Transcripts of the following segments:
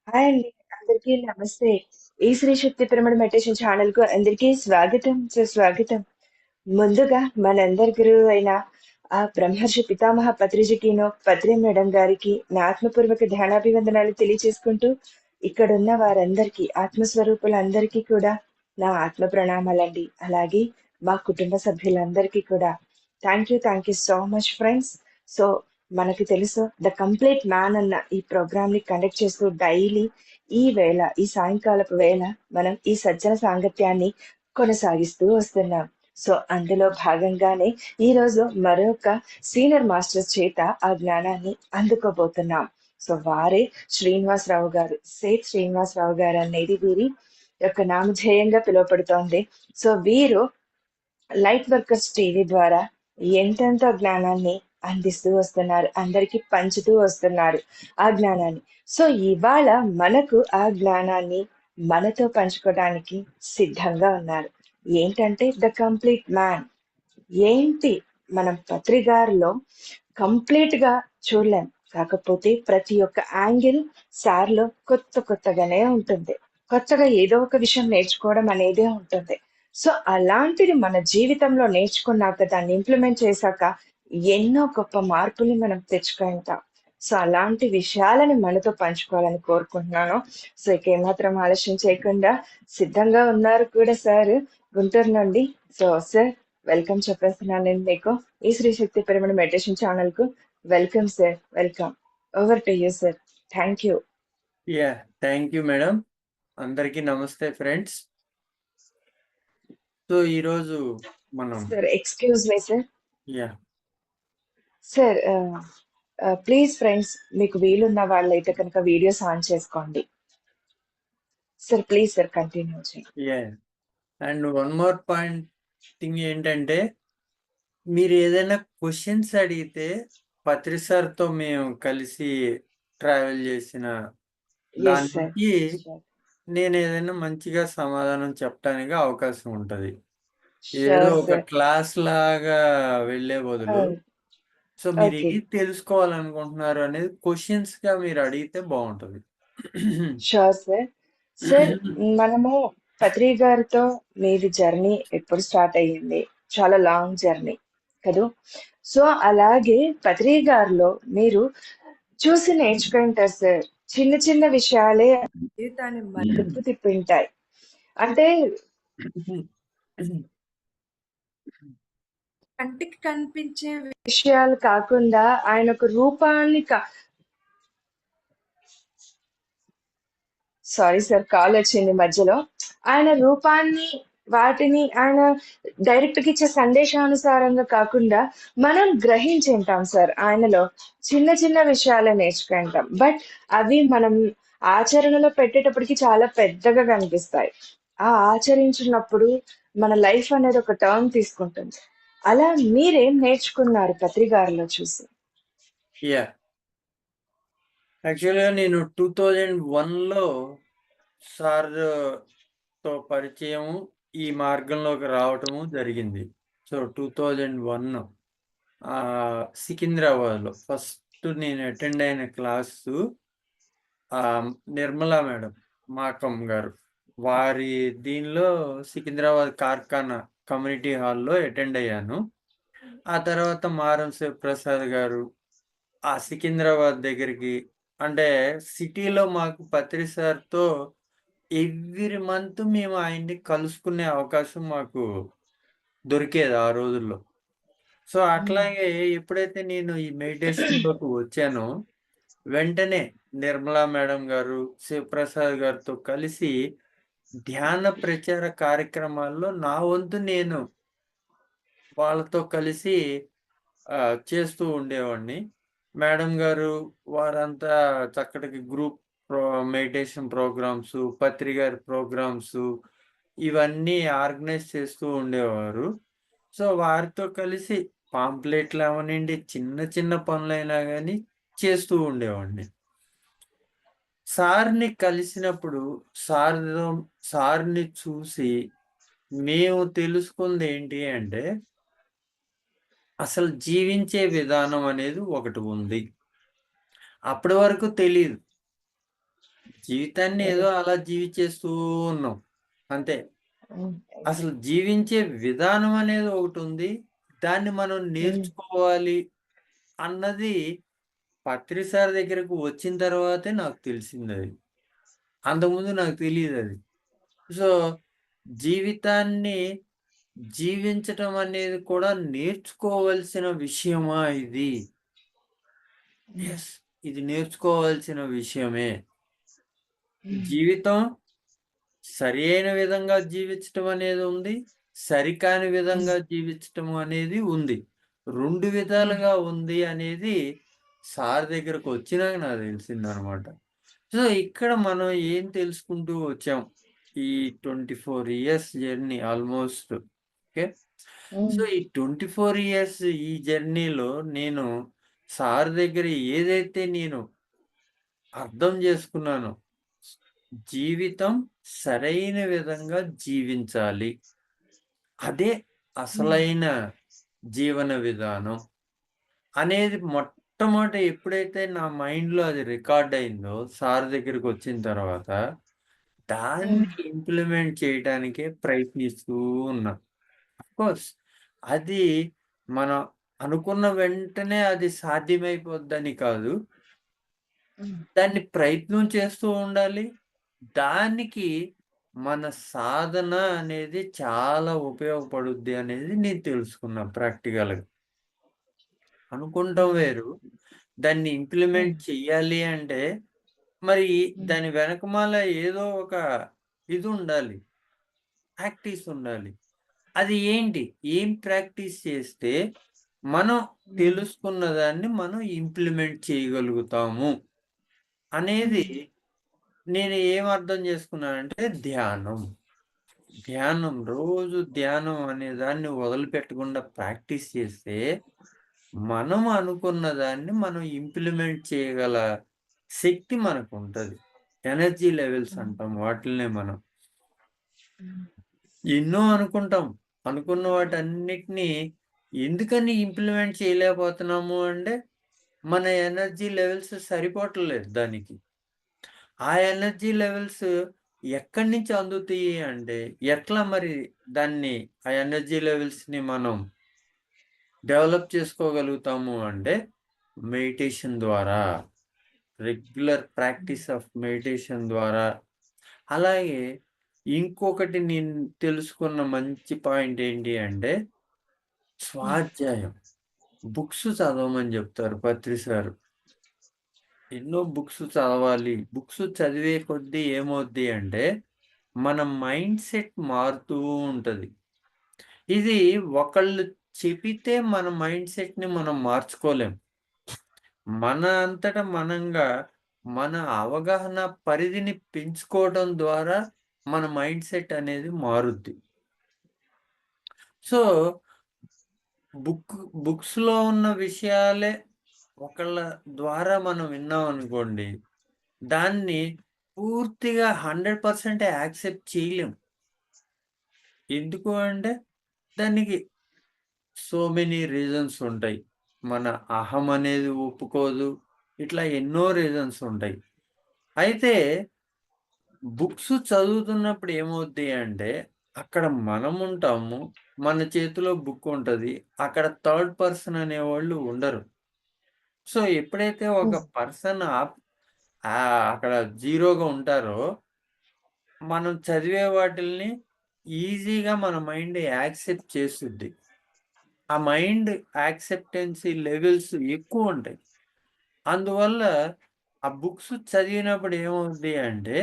Hi అండి. అందరికీ నమస్తే. ఈ శ్రీ శక్తి పిరమిడ్ మెడిటేషన్ ఛానల్‌కు అందరికీ స్వాగతం సుస్వాగతం. ముందుగా మనందరి గురువు అయిన ఆ బ్రహ్మర్షి పితామహ పత్రిజికిను, పత్రి మేడం గారికి నా ఆత్మపూర్వక ధ్యానాభివందనాలు తెలియచేసుకుంటూ, ఇక్కడున్న వారందరికీ ఆత్మస్వరూపులందరికీ కూడా నా ఆత్మ ప్రణామాలండి. అలాగే మా కుటుంబ సభ్యులందరికీ కూడా thank you so much friends. So మనకి తెలుసు ద కంప్లీట్ మ్యాన్ అన్న ఈ ప్రోగ్రామ్ ని కండక్ట్ చేస్తూ డైలీ ఈ సాయంకాలపు వేళ మనం ఈ సజ్జన సాంగత్యాన్ని కొనసాగిస్తూ వస్తున్నాం. సో అందులో భాగంగానే ఈ రోజు మరొక సీనియర్ మాస్టర్స్ చేత ఆ జ్ఞానాన్ని అందుకోబోతున్నాం. సో వారే శ్రీనివాసరావు గారు, సేత్ శ్రీనివాసరావు గారు అనేది వీరి యొక్క నామధేయంగా పిలువబడుతోంది. సో వీరు లైట్ వర్కర్స్ టీవీ ద్వారా ఎంతెంతో జ్ఞానాన్ని అందిస్తూ వస్తున్నారు, అందరికీ పంచుతూ వస్తున్నారు ఆ జ్ఞానాన్ని. సో ఇవాళ మనకు ఆ జ్ఞానాన్ని మనతో పంచుకోవడానికి సిద్ధంగా ఉన్నారు. ఏంటంటే ద కంప్లీట్ మ్యాన్. ఏంటి మనం పత్రికారులో కంప్లీట్ గా చూడలేం, కాకపోతే ప్రతి ఒక్క యాంగిల్ సార్లో కొత్తగానే ఉంటుంది. కొత్తగా ఏదో ఒక విషయం నేర్చుకోవడం అనేదే ఉంటుంది. సో అలాంటిది మన జీవితంలో నేర్చుకున్నాక దాన్ని ఇంప్లిమెంట్ చేశాక ఎన్నో గొప్ప మార్పుల్ని మనం తెచ్చుకుంటాం. సో అలాంటి విషయాలని మనతో పంచుకోవాలని కోరుకుంటున్నాను. సో ఇక ఏమాత్రం ఆలస్యం చేయకుండా సిద్ధంగా ఉన్నారు కూడా సార్ గుంటూరు నుండి. సో సార్, వెల్కమ్ చెప్పేస్తున్నాను నేను మీకు ఈ Sri Shakti pyramid meditation channel కు. Welcome sir, welcome. Over to you sir. Thank you. Yeah thank you madam. అందరికీ నమస్తే ఫ్రెండ్స్. సో ఈరోజు మనం sir excuse me sir. Yeah sir please friends, మీకు వీలున్న వాళ్ళైతే కనుక వీడియోస్ ఆన్ చేసుకోండి. సార్ ప్లీజ్ సార్ కంటిన్యూ చేయండి. Yeah and one more point thing ఏంటంటే, మీరు ఏదైనా క్వశ్చన్స్ అడిగితే పత్రి సార్తో మేము కలిసి ట్రావెల్ చేసిన ఎస్ సార్. దానికి నేను ఏదైనా మంచిగా సమాధానం చెప్పడానికి అవకాశం ఉంటుంది. ఏదో షూర్ ఒక సార్. క్లాస్ లాగా వెళ్ళే బదులు, సో మీరు ఓకే. ఏది తెలుసుకోవాలనుకుంటున్నారు అనేది క్వశ్చన్స్ గా మీరు అడిగితే బాగుంటుంది. Sure sir. సార్, మనము పత్రి గారితో మీది జర్నీ ఎప్పుడు స్టార్ట్ అయ్యింది? చాలా లాంగ్ జర్నీ కదూ. సో అలాగే పత్రి గారిలో మీరు చూసి నేర్చుకుంటారు సార్. చిన్న చిన్న విషయాలే జీవితాన్ని మలుపు తిప్పింటాయి. అంటే కంటికి కనిపించే విషయాలు కాకుండా ఆయన ఒక రూపాన్ని సారీ సార్, కాల్ వచ్చింది మధ్యలో. ఆయన రూపాన్ని, వాటిని ఆయన డైరెక్ట్ గా ఇచ్చే సందేశానుసారంగా కాకుండా మనం గ్రహించుంటాం సార్ ఆయనలో. చిన్న చిన్న విషయాలే నేర్చుకుంటాం, బట్ అవి మనం ఆచరణలో పెట్టేటప్పటికి చాలా పెద్దగా కనిపిస్తాయి. ఆ ఆచరించినప్పుడు మన లైఫ్ అనేది ఒక టర్న్ తీసుకుంటుంది. అలా మీరేం నేర్చుకున్నారు పత్రికారులో చూసి? యా యాక్చువల్‌గా నేను 2001లో సార్‌తో పరిచయము, ఈ మార్గంలోకి రావటము జరిగింది. సో, 2001 సికింద్రాబాద్‌లో ఫస్ట్ నేను అటెండ్ అయిన క్లాసు నిర్మలా మేడం, మాకమ్ గారు. వారి దీనిలో సికింద్రాబాద్ కార్ఖానా కమ్యూనిటీ హాల్‌లో అటెండ్ అయ్యాను. ఆ తర్వాత మారం శివప్రసాద్ గారు ఆ సికింద్రాబాద్ దగ్గరికి, అంటే సిటీలో మాకు పత్రి సార్‌తో ఎవ్రీ మంత్ మేము ఆయన్ని కలుసుకునే అవకాశం మాకు దొరికేది ఆ రోజుల్లో. సో, అట్లాగే ఎప్పుడైతే నేను ఈ మెడిటేషన్‌లోకి వచ్చానో, వెంటనే నిర్మలా మేడం గారు, శివప్రసాద్ గారితో కలిసి ధ్యాన ప్రచార కార్యక్రమాల్లో నా వంతు నేను వాళ్ళతో కలిసి చేస్తూ ఉండేవాడిని. మేడం గారు వారంతా చక్కటి గ్రూప్ మెడిటేషన్ ప్రోగ్రామ్సు, పత్రి గారి ప్రోగ్రామ్సు ఇవన్నీ ఆర్గనైజ్ చేస్తూ ఉండేవారు. సో, వారితో కలిసి పాంప్లెట్లు అవ్వనియండి, చిన్న చిన్న పనులైనా గాని చేస్తూ ఉండేవాడిని. సార్‌ని కలిసినప్పుడు సార్‌తో సార్‌ని చూసి మేము తెలుసుకుందేంటి అంటే, అసలు జీవించే విధానం అనేది ఒకటి ఉంది. అప్పటి వరకు తెలీదు. జీవితాన్ని ఏదో అలా జీవించేస్తూ ఉన్నాం. అంతే. అసలు జీవించే విధానం అనేది ఒకటుంది. దాన్ని మనం నేర్చుకోవాలి అన్నది పత్రి సార్ దగ్గరకు వచ్చిన తర్వాతే నాకు తెలిసిందది. అంతకుముందు నాకు తెలీదది. సో, జీవితాన్ని జీవించటం అనేది కూడా నేర్చుకోవాల్సిన విషయమా ఇది? యెస్. ఇది నేర్చుకోవాల్సిన విషయమే. జీవితం సరియైన విధంగా జీవించటం అనేది ఉంది. సరికాని విధంగా జీవించటం అనేది ఉంది. 2 విధాలుగా ఉంది అనేది సార్ దగ్గరకొచ్చినాక నాకు తెలిసిందనమాట. సో, ఇక్కడ మనం ఏం తెలుసుకుంటూ వచ్చాం. ఈ 24 years journey almost. Okay. So, ఈ 24 ఇయర్స్ ఈ జర్నీలో నేను సార్ దగ్గర ఏదైతే నేను అర్థం చేసుకున్నానో, జీవితం సరైన విధంగా జీవించాలి. అదే అసలైన జీవన విధానం అనేది మొట్టమొదట ఎప్పుడైతే నా మైండ్‌లో అది రికార్డ్ అయిందో సార్ దగ్గరికొచ్చిన తర్వాత, దాన్ని ఇంప్లిమెంట్ చేయటానికే ప్రయత్నిస్తూ ఉన్నా. ఆఫ్‌కోర్స్ అది మనం అనుకున్న వెంటనే అది సాధ్యమైపోద్దని కాదు. దాన్ని ప్రయత్నం చేస్తూ ఉండాలి. దానికి మన సాధన అనేది చాలా ఉపయోగపడుద్ది అనేది నేను తెలుసుకున్నా ప్రాక్టికల్‌గా. అనుకుంటం వేరు. దాన్ని ఇంప్లిమెంట్ చెయ్యాలి అంటే, మరి దాని వెనకమాల ఏదో ఒక ఇదుండాలి. ప్రాక్టీస్ ఉండాలి. అది ఏంటి? ఏం ప్రాక్టీస్ చేస్తే, మనం తెలుసుకున్న దాన్ని మనం ఇంప్లిమెంట్ చేయగలుగుతాము అనేది నేను ఏం అర్థం చేసుకున్నానంటే ధ్యానం. ధ్యానం రోజు ధ్యానం అనే దాన్ని వదిలిపెట్టకుండా ప్రాక్టీస్ చేస్తే, మనం అనుకున్న దాన్ని మనం ఇంప్లిమెంట్ చేయగల శక్తి మనకుంటది. ఎనర్జీ లెవెల్స్ అంటాం వాటిల్నే మనం. ఎన్నో అనుకుంటాం. అనుకున్న వాటన్నిటిని ఎందుకని ఇంప్లిమెంట్ చేయలేకపోతున్నాము అంటే, మన ఎనర్జీ లెవెల్స్ సరిపోవట్లేదు దానికి. ఆ ఎనర్జీ లెవెల్స్ ఎక్కడి నుంచి అందుతాయి అంటే, ఎట్లా మరి దాన్ని ఆ ఎనర్జీ లెవెల్స్‌ని మనం డెవలప్ చేసుకోగలుగుతాము అంటే, మెడిటేషన్ ద్వారా, రెగ్యులర్ ప్రాక్టీస్ ఆఫ్ మెడిటేషన్ ద్వారా, అలాగే ఇంకొకటి నేను తెలుసుకున్న మంచి పాయింట్ ఏంటి అంటే, స్వాధ్యాయం. బుక్స్ చదవమని జెప్తారు పత్రి సారు. ఎన్నో బుక్స్ చదవాలి. బుక్స్ చదివే కొద్దీ ఏమవుద్ది అంటే, మన మైండ్ సెట్ మారుతూ ఉంటది. ఇది ఒకళ్ళు చెబితే మన మైండ్ సెట్‌ని మనం మార్చుకోలేం. మన అంతట మనంగా మన అవగాహన పరిధిని పెంచుకోవడం ద్వారా మన మైండ్ సెట్ అనేది మారుద్ది. సో, బుక్ బుక్స్‌లో ఉన్న విషయాలే ఒకళ్ళ ద్వారా మనం విన్నామనుకోండి, దాన్ని పూర్తిగా 100% యాక్సెప్ట్ చేయలేం. ఎందుకు అంటే, దానికి సో మెనీ రీజన్స్ ఉంటాయి. మన అహం అనేది ఒప్పుకోదు. ఇట్లా ఎన్నో రీజన్స్ ఉంటాయి. అయితే బుక్స్ చదువుతున్నప్పుడు ఏమవుద్ది అంటే, అక్కడ మనముంటాము. మన చేతిలో బుక్ ఉంటది. అక్కడ థర్డ్ పర్సన్ అనేవాళ్ళు ఉండరు. సో, ఎప్పుడైతే ఒక పర్సన్ అక్కడ జీరోగా ఉంటారో, మనం చదివే వాటిల్ని ఈజీగా మన మైండ్ యాక్సెప్ట్ చేసుద్ది. ఆ మైండ్ యాక్సెప్టెన్సీ లెవెల్స్ ఎక్కువుంటాయి. అందువల్ల ఆ బుక్స్ చదివినప్పుడు ఏమవుద్ది అంటే,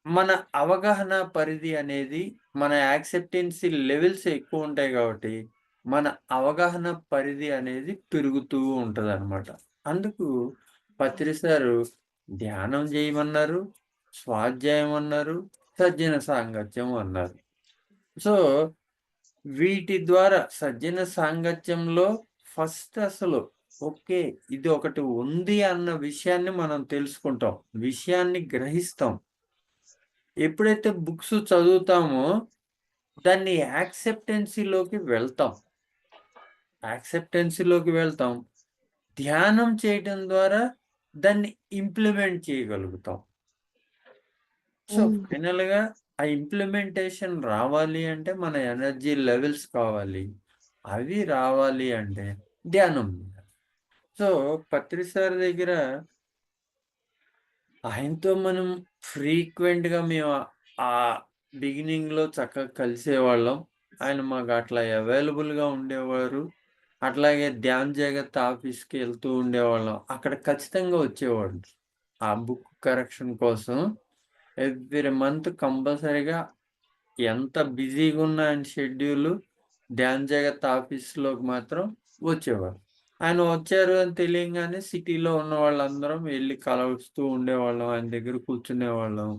మన అవగాహన పరిధి అనేది మన యాక్సెప్టెన్సీ లెవెల్స్ ఎక్కువుంటాయి గాబట్టి, మన అవగాహన పరిధి అనేది పెరుగుతూ ఉంటదనమాట. అందుకు పత్రి సారు ధ్యానం జేయమన్నారు, స్వాధ్యాయం అన్నారు, సజ్జన సాంగత్యం అన్నారు. సో, వీటి ద్వారా సజ్జన సాంగత్యంలో ఫస్ట్ అసలు ఓకే. ఇది ఒకటి ఉంది అన్న విషయాన్ని మనం తెలుసుకుంటాం. విషయాన్ని గ్రహిస్తాం. ఎప్పుడైతే బుక్స్ చదువుతామో దాన్ని యాక్సెప్టెన్సీలోకి వెళ్తాం. యాక్సెప్టెన్సీలోకి వెళ్తాం. ధ్యానం చేయటం ద్వారా దాన్ని ఇంప్లిమెంట్ చేయగలుగుతాం. సో, హ్మ్. ఫైనల్‌గా ఆ ఇంప్లిమెంటేషన్ రావాలి అంటే మన ఎనర్జీ లెవెల్స్ కావాలి. అవి రావాలి అంటే ధ్యానం. సో, పత్రి సార్ దగ్గర ఆయనతో మనం ఫ్రీక్వెంట్‌గా మేము బిగినింగ్‌లో చక్కగా కలిసేవాళ్ళం. ఆయన మాకు అట్లా అవైలబుల్‌గా ఉండేవారు. అట్లాగే ధ్యాన్ జగత్ ఆఫీస్‌కి ఎళ్తూ ఉండేవాళ్ళం. అక్కడ ఖచ్చితంగా వచ్చేవాడు. ఆ బుక్ కరెక్షన్ కోసం ఎవ్రీ మంత్ కంపల్సరీగా ఎంత బిజీగున్న ఆయన షెడ్యూలు ధ్యాన్ జగత్ ఆఫీస్‌లోకి మాత్రం వచ్చేవారు. ఆయన వచ్చారు అని తెలియంగానే సిటీలో ఉన్న వాళ్ళందరం వెళ్లి కలుస్తూ ఉండేవాళ్ళం. ఆయన దగ్గర కూర్చునేవాళ్ళం.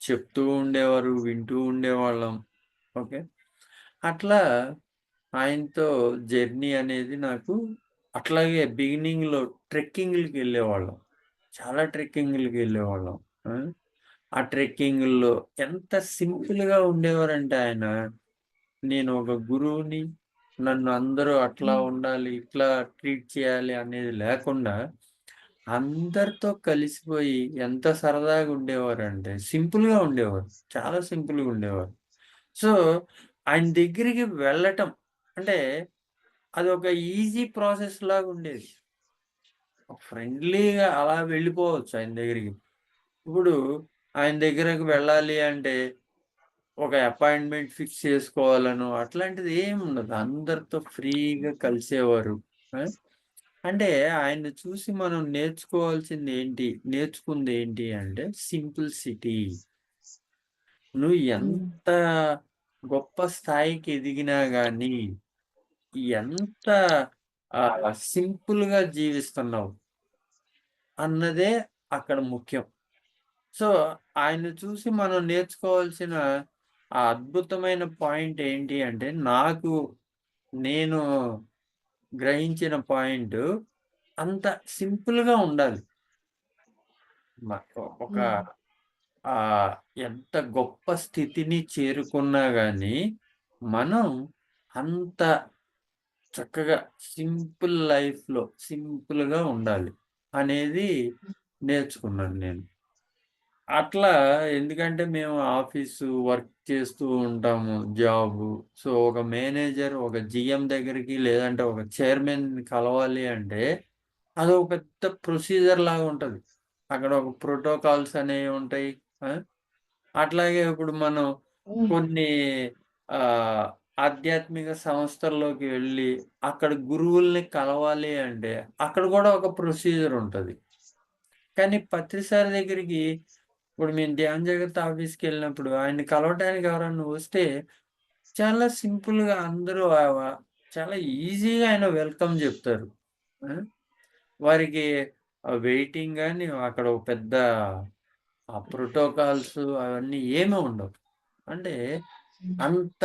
చెప్తూ ఉండేవారు. వింటూ ఉండేవాళ్ళం. ఓకే. అట్లా ఆయనతో జర్నీ అనేది నాకు అట్లాగే బిగినింగ్‌లో ట్రెక్కింగ్‌లకెళ్ళేవాళ్ళం. చాలా ట్రెక్కింగ్‌లకెళ్ళేవాళ్ళం. ఆ! ఆ ట్రెక్కింగుల్లో ఎంత సింపుల్‌గా ఉండేవారంటే ఆయన, నేను ఒక గురువుని, నన్ను అందరూ అట్లా హ్మ్. ఉండాలి, ఇట్లా ట్రీట్ చేయాలి అనేది లేకుండా, అందరితో కలిసిపోయి ఎంత సరదాగా ఉండేవారంటే, సింపుల్‌గా ఉండేవారు. చాలా సింపుల్‌గా ఉండేవారు. సో, ఆయన దగ్గరికి వెళ్ళటం అంటే, అదొక ఈజీ ప్రాసెస్ లాగుండేది. ఫ్రెండ్లీగా అలా వెళ్ళిపోవచ్చు ఆయన దగ్గరికి. ఇప్పుడు ఆయన దగ్గరకి వెళ్ళాలి అంటే, ఒక అపాయింట్‌మెంట్ ఫిక్స్ చేసుకోవాలనో అట్లాంటిది ఏముండదు. అందరితో ఫ్రీగా కలిసేవారు. ఆ! అంటే ఆయన్ని చూసి మనం నేర్చుకుందేంటి అంటే సింప్లిసిటీ. నువ్వు హ్మ్. ఎంత గొప్ప స్థాయికి ఎదిగినా గాని, ఎంత సింపుల్‌గా జీవిస్తున్నావు అన్నదే అక్కడ ముఖ్యం. సో, ఆయన్ని చూసి మనం నేర్చుకోవాల్సిన ఆ అద్భుతమైన పాయింట్ ఏంటి అంటే, నేను గ్రహించిన పాయింటు అంత సింపుల్‌గా ఉండాలి. మ ఒక హ్మ్. ఎంత గొప్ప స్థితిని చేరుకున్నా గాని, మనం అంత చక్కగా సింపుల్‌గా ఉండాలి అనేది నేర్చుకున్నాను నేను. అట్లా ఎందుకంటే మేము ఆఫీసు వర్క్ చేస్తూ ఉంటాము. జాబు. సో, ఒక మేనేజర్, ఒక జీఎం దగ్గరికి లేదంటే ఒక చైర్మన్‌ని కలవాలి అంటే అదొక పెద్ద ప్రొసీజర్ లాగా ఉంటది. అక్కడ ఒక ప్రోటోకాల్స్ అనేవి ఉంటాయి. ఆ! అట్లాగే ఇప్పుడు మనం హ్మ్. కొన్ని ఆహ్, ఆధ్యాత్మిక సంస్థల్లోకి వెళ్లి అక్కడ గురువుల్ని కలవాలి అంటే అక్కడ కూడా ఒక ప్రొసీజర్ ఉంటది. కానీ పత్రి సార్ దగ్గరికి ఇప్పుడు మేము ధ్యాన్ జగత్ ఆఫీస్‌కెళ్ళినప్పుడు ఆయన్ని కలవటానికి ఎవరన్నా వస్తే చాలా సింపుల్‌గా అందరూ చాలా ఈజీగా ఆయన వెల్కమ్ జెప్తారు. ఆ! వారికి వెయిటింగ్ గాని అక్కడ ఒక పెద్ద ప్రోటోకాల్స్ అవన్నీ ఏమి ఉండవు. అంటే హ్మ్. అంత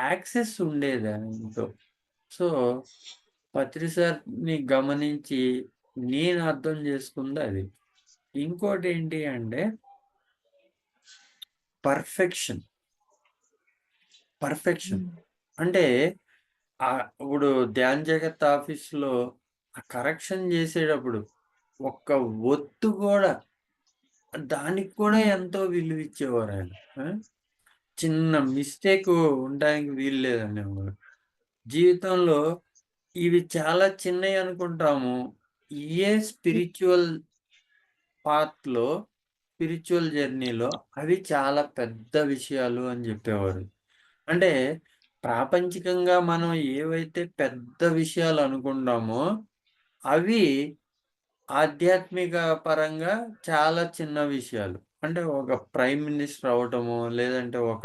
యాక్సెస్ ఉండేది ఆయనతో. సో, పత్రి సార్‌ని గమనించి నేను అర్థం చేసుకుందది. ఇంకోటేంటి అంటే పర్ఫెక్షన్. పర్ఫెక్షన్. హ్మ్. అంటే ఇప్పుడు 'ధ్యాన్ జగత్' ఆఫీస్‌లో ఆ కరెక్షన్ జేసేటప్పుడు ఒక్క ఒత్తు గూడా దానికి కూడా హ్మ్. ఎంతో విలువిచ్చేవారాయన. ఆ! చిన్న మిస్టేకు ఉండడానికి వీలు లేదనేవారు. జీవితంలో ఇవి చాలా చిన్నయనుకుంటాము. ఇయ్యే పాత్‌లో స్పిరిచ్యువల్ జర్నీలో అవి చాలా పెద్ద విషయాలు అని జెప్పేవారు. అంటే ప్రాపంచికంగా మనం ఏవైతే పెద్ద విషయాలు అనుకుంటామో, అవి ఆధ్యాత్మిక పరంగా చాలా చిన్న విషయాలు. అంటే ఒక ప్రైమ్ మినిస్టర్ అవ్వటమో, లేదంటే ఒక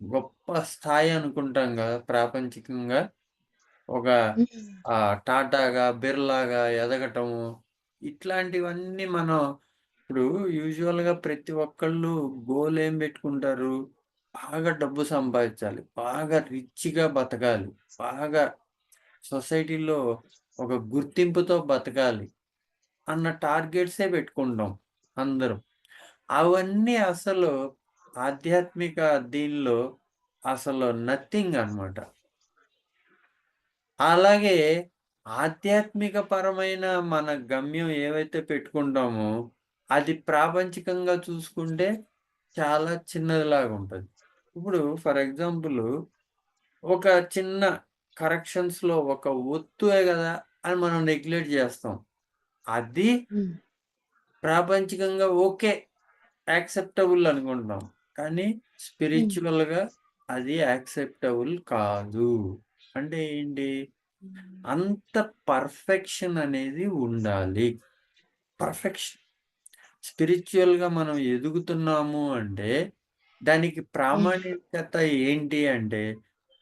గొప్ప స్థాయి అనుకుంటాం గదా! ప్రాపంచికంగా. ఒక హ్మ్. టాటాగా, బిర్లాగా ఎదగటము, ఇట్లాంటివన్నీ మనం ఇప్పుడు యూజువల్‌గా ప్రతి ఒక్కళ్ళు గోల్ ఏం బెట్టుకుంటారు? బాగా డబ్బు సంపాదించాలి. బాగా రిచ్‌గా బతకాలి. బాగా సొసైటీలో ఒక గుర్తింపుతో బతకాలి అన్న టార్గెట్సే పెట్టుకుంటాం అందరం. అవన్నీ అసలు ఆధ్యాత్మిక దీనిలో అసలు నథింగ్ అన్నమాట. అలాగే ఆధ్యాత్మిక పరమైన మన గమ్యం ఏవైతే పెట్టుకుంటామో, అది ప్రాపంచికంగా చూసుకుంటే చాలా చిన్నదిలాగా ఉంటది. ఇప్పుడు ఫర్ ఎగ్జాంపుల్ ఒక చిన్న కరెక్షన్స్‌లో ఒక ఒత్తుయే గదా! అని మనం నెగ్లెక్ట్ జేస్తాం. అది హ్మ్. ప్రాపంచికంగా ఓకే. యాక్సెప్టబుల్ అనుకుంటాం. కానీ హ్మ్. స్పిరిచ్యువల్‌గా అది యాక్సెప్టబుల్ కాదు. అంటే ఏంటి? హ్మ్. అంత పర్ఫెక్షన్ అనేది ఉండాలి. పర్ఫెక్షన్. స్పిరిచ్యువల్‌గా మనం ఎదుగుతున్నాము అంటే, దానికి హ్మ్. ప్రామాణికత ఏంటి అంటే,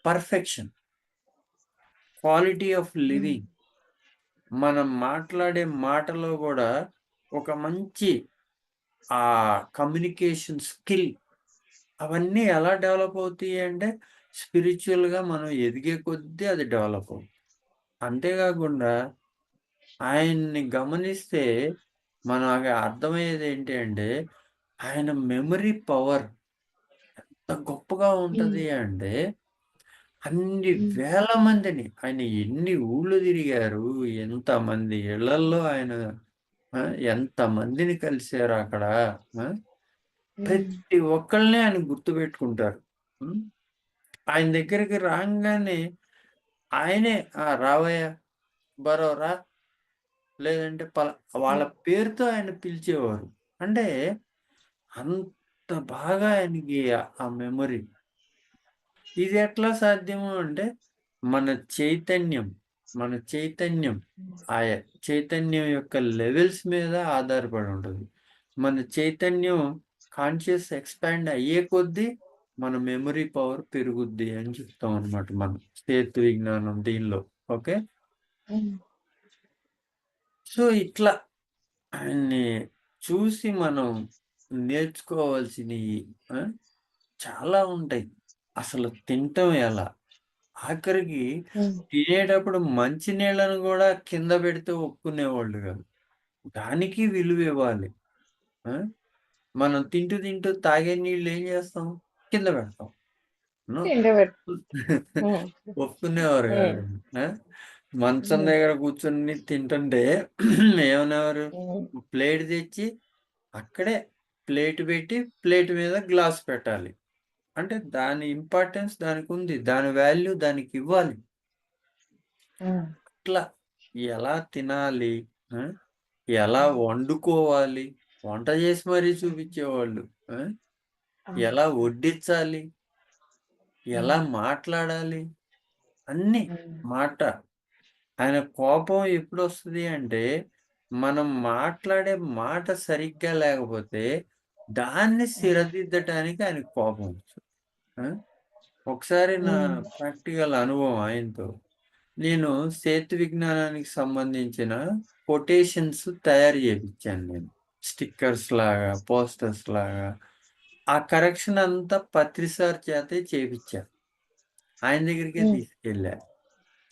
పర్ఫెక్షన్. క్వాలిటీ ఆఫ్ హ్మ్. లివింగ్. మనం మాట్లాడే మాటలో గూడా ఒక మంచి కమ్యూనికేషన్ స్కిల్ అవన్నీ ఎలా డెవలప్ అవుతాయి అంటే, స్పిరిచ్యువల్‌గా మనం ఎదిగే కొద్దీ అది డెవలప్ అవుతుంది. అంతే గాకుండా ఆయన్ని గమనిస్తే మనకు అర్థమయ్యేది ఏంటి అంటే, ఆయన మెమరీ పవర్ ఎంత గొప్పగా హ్మ్. ఉంటది అంటే, అన్ని హ్మ్. వేల మందిని ఆయన ఎన్ని ఊళ్ళు తిరిగారు, ఎంతమంది ఇళ్లల్లో ఆయన ఆ! ఎంతమందిని కలిసారు అక్కడ. ఆ! హ్మ్. ప్రతి ఒక్కళ్ళని ఆయన గుర్తుపెట్టుకుంటారు. హ్మ్. ఆయన దగ్గరికి రాంగానే ఆయనే రావయ్య, సుబ్బారావు రా, లేదంటే వాళ్ళ హ్మ్. పేరుతో ఆయన పిలిచేవారు. అంటే అంత బాగా ఆయనకి ఆ మెమరీ. ఇది ఎట్లా సాధ్యము అంటే మన చైతన్యం, మన చైతన్యం హ్మ్. ఆయా చైతన్యం యొక్క లెవెల్స్ మీద ఆధారపడి ఉంటది. మన చైతన్యం కాన్షియస్ ఎక్స్‌పాండ్ అయ్యే కొద్దీ మన మెమరీ పవర్ పెరుగుద్ది అని చెప్తాం అన్నమాట మనం. సేతు విజ్ఞానం దీనిలో. ఓకే. హ్మ్. సో, ఇట్లా ఆయన్ని చూసి మనం నేర్చుకోవాల్సినయి ఆ! చాలా ఉంటాయి. అసలు తింటం ఎలా? ఆఖరికి హ్మ్. తినేటప్పుడు మంచి నీళ్ళను గూడా కింద పెడితే ఒప్పుకునేవాళ్ళు గాదు. దానికి విలువివ్వాలి. ఆ! మనం తింటూ తాగే నీళ్ళు ఏం జేస్తాం? కింద పెడతాం. నో. ఇంటర్వెట్. హ్మ్. ఒప్పుకునేవారు హ్మ్. గాదండి. ఆ! మంచం హ్మ్. దగ్గర కూర్చొని తింటుంటే ఏమనేవారు? హ్మ్. ప్లేట్ తెచ్చి అక్కడే ప్లేట్ పెట్టి, ప్లేట్ మీద గ్లాస్ పెట్టాలి. అంటే దాని ఇంపార్టెన్స్ దానికుంది. దాని వాల్యూ దానికివ్వాలి. హ్మ్. అట్లా ఎలా తినాలి? ఆ! ఎలా హ్మ్. వండుకోవాలి? వంట చేసి మరీ చూపించేవాళ్ళు. ఆ! అవును. ఎలా వడ్డించాలి? ఎలా హ్మ్. మాట్లాడాలి? అన్నీ హ్మ్. మాట. ఆయన కోపం ఎప్పుడొస్తది అంటే, మనం మాట్లాడే మాట సరిగ్గా లేకపోతే, దాన్ని హ్మ్. సరిదిద్దటానికి ఆయనకి కోపం వస్తది. ఆ! ఒకసారి నా హ్మ్. ప్రాక్టికల్ అనుభవం ఆయనతో. నేను సేతు విజ్ఞానానికి సంబంధించిన కొటేషన్స్ తయారు చేపిచ్చాను నేను. స్టిక్కర్స్ లాగా, పోస్టర్స్ లాగా. ఆ కరెక్షన్ అంతా పత్రి సార్ చేతే చేపిచ్చా. ఆయన దగ్గరికే హ్మ్. తీసుకెళ్ళా.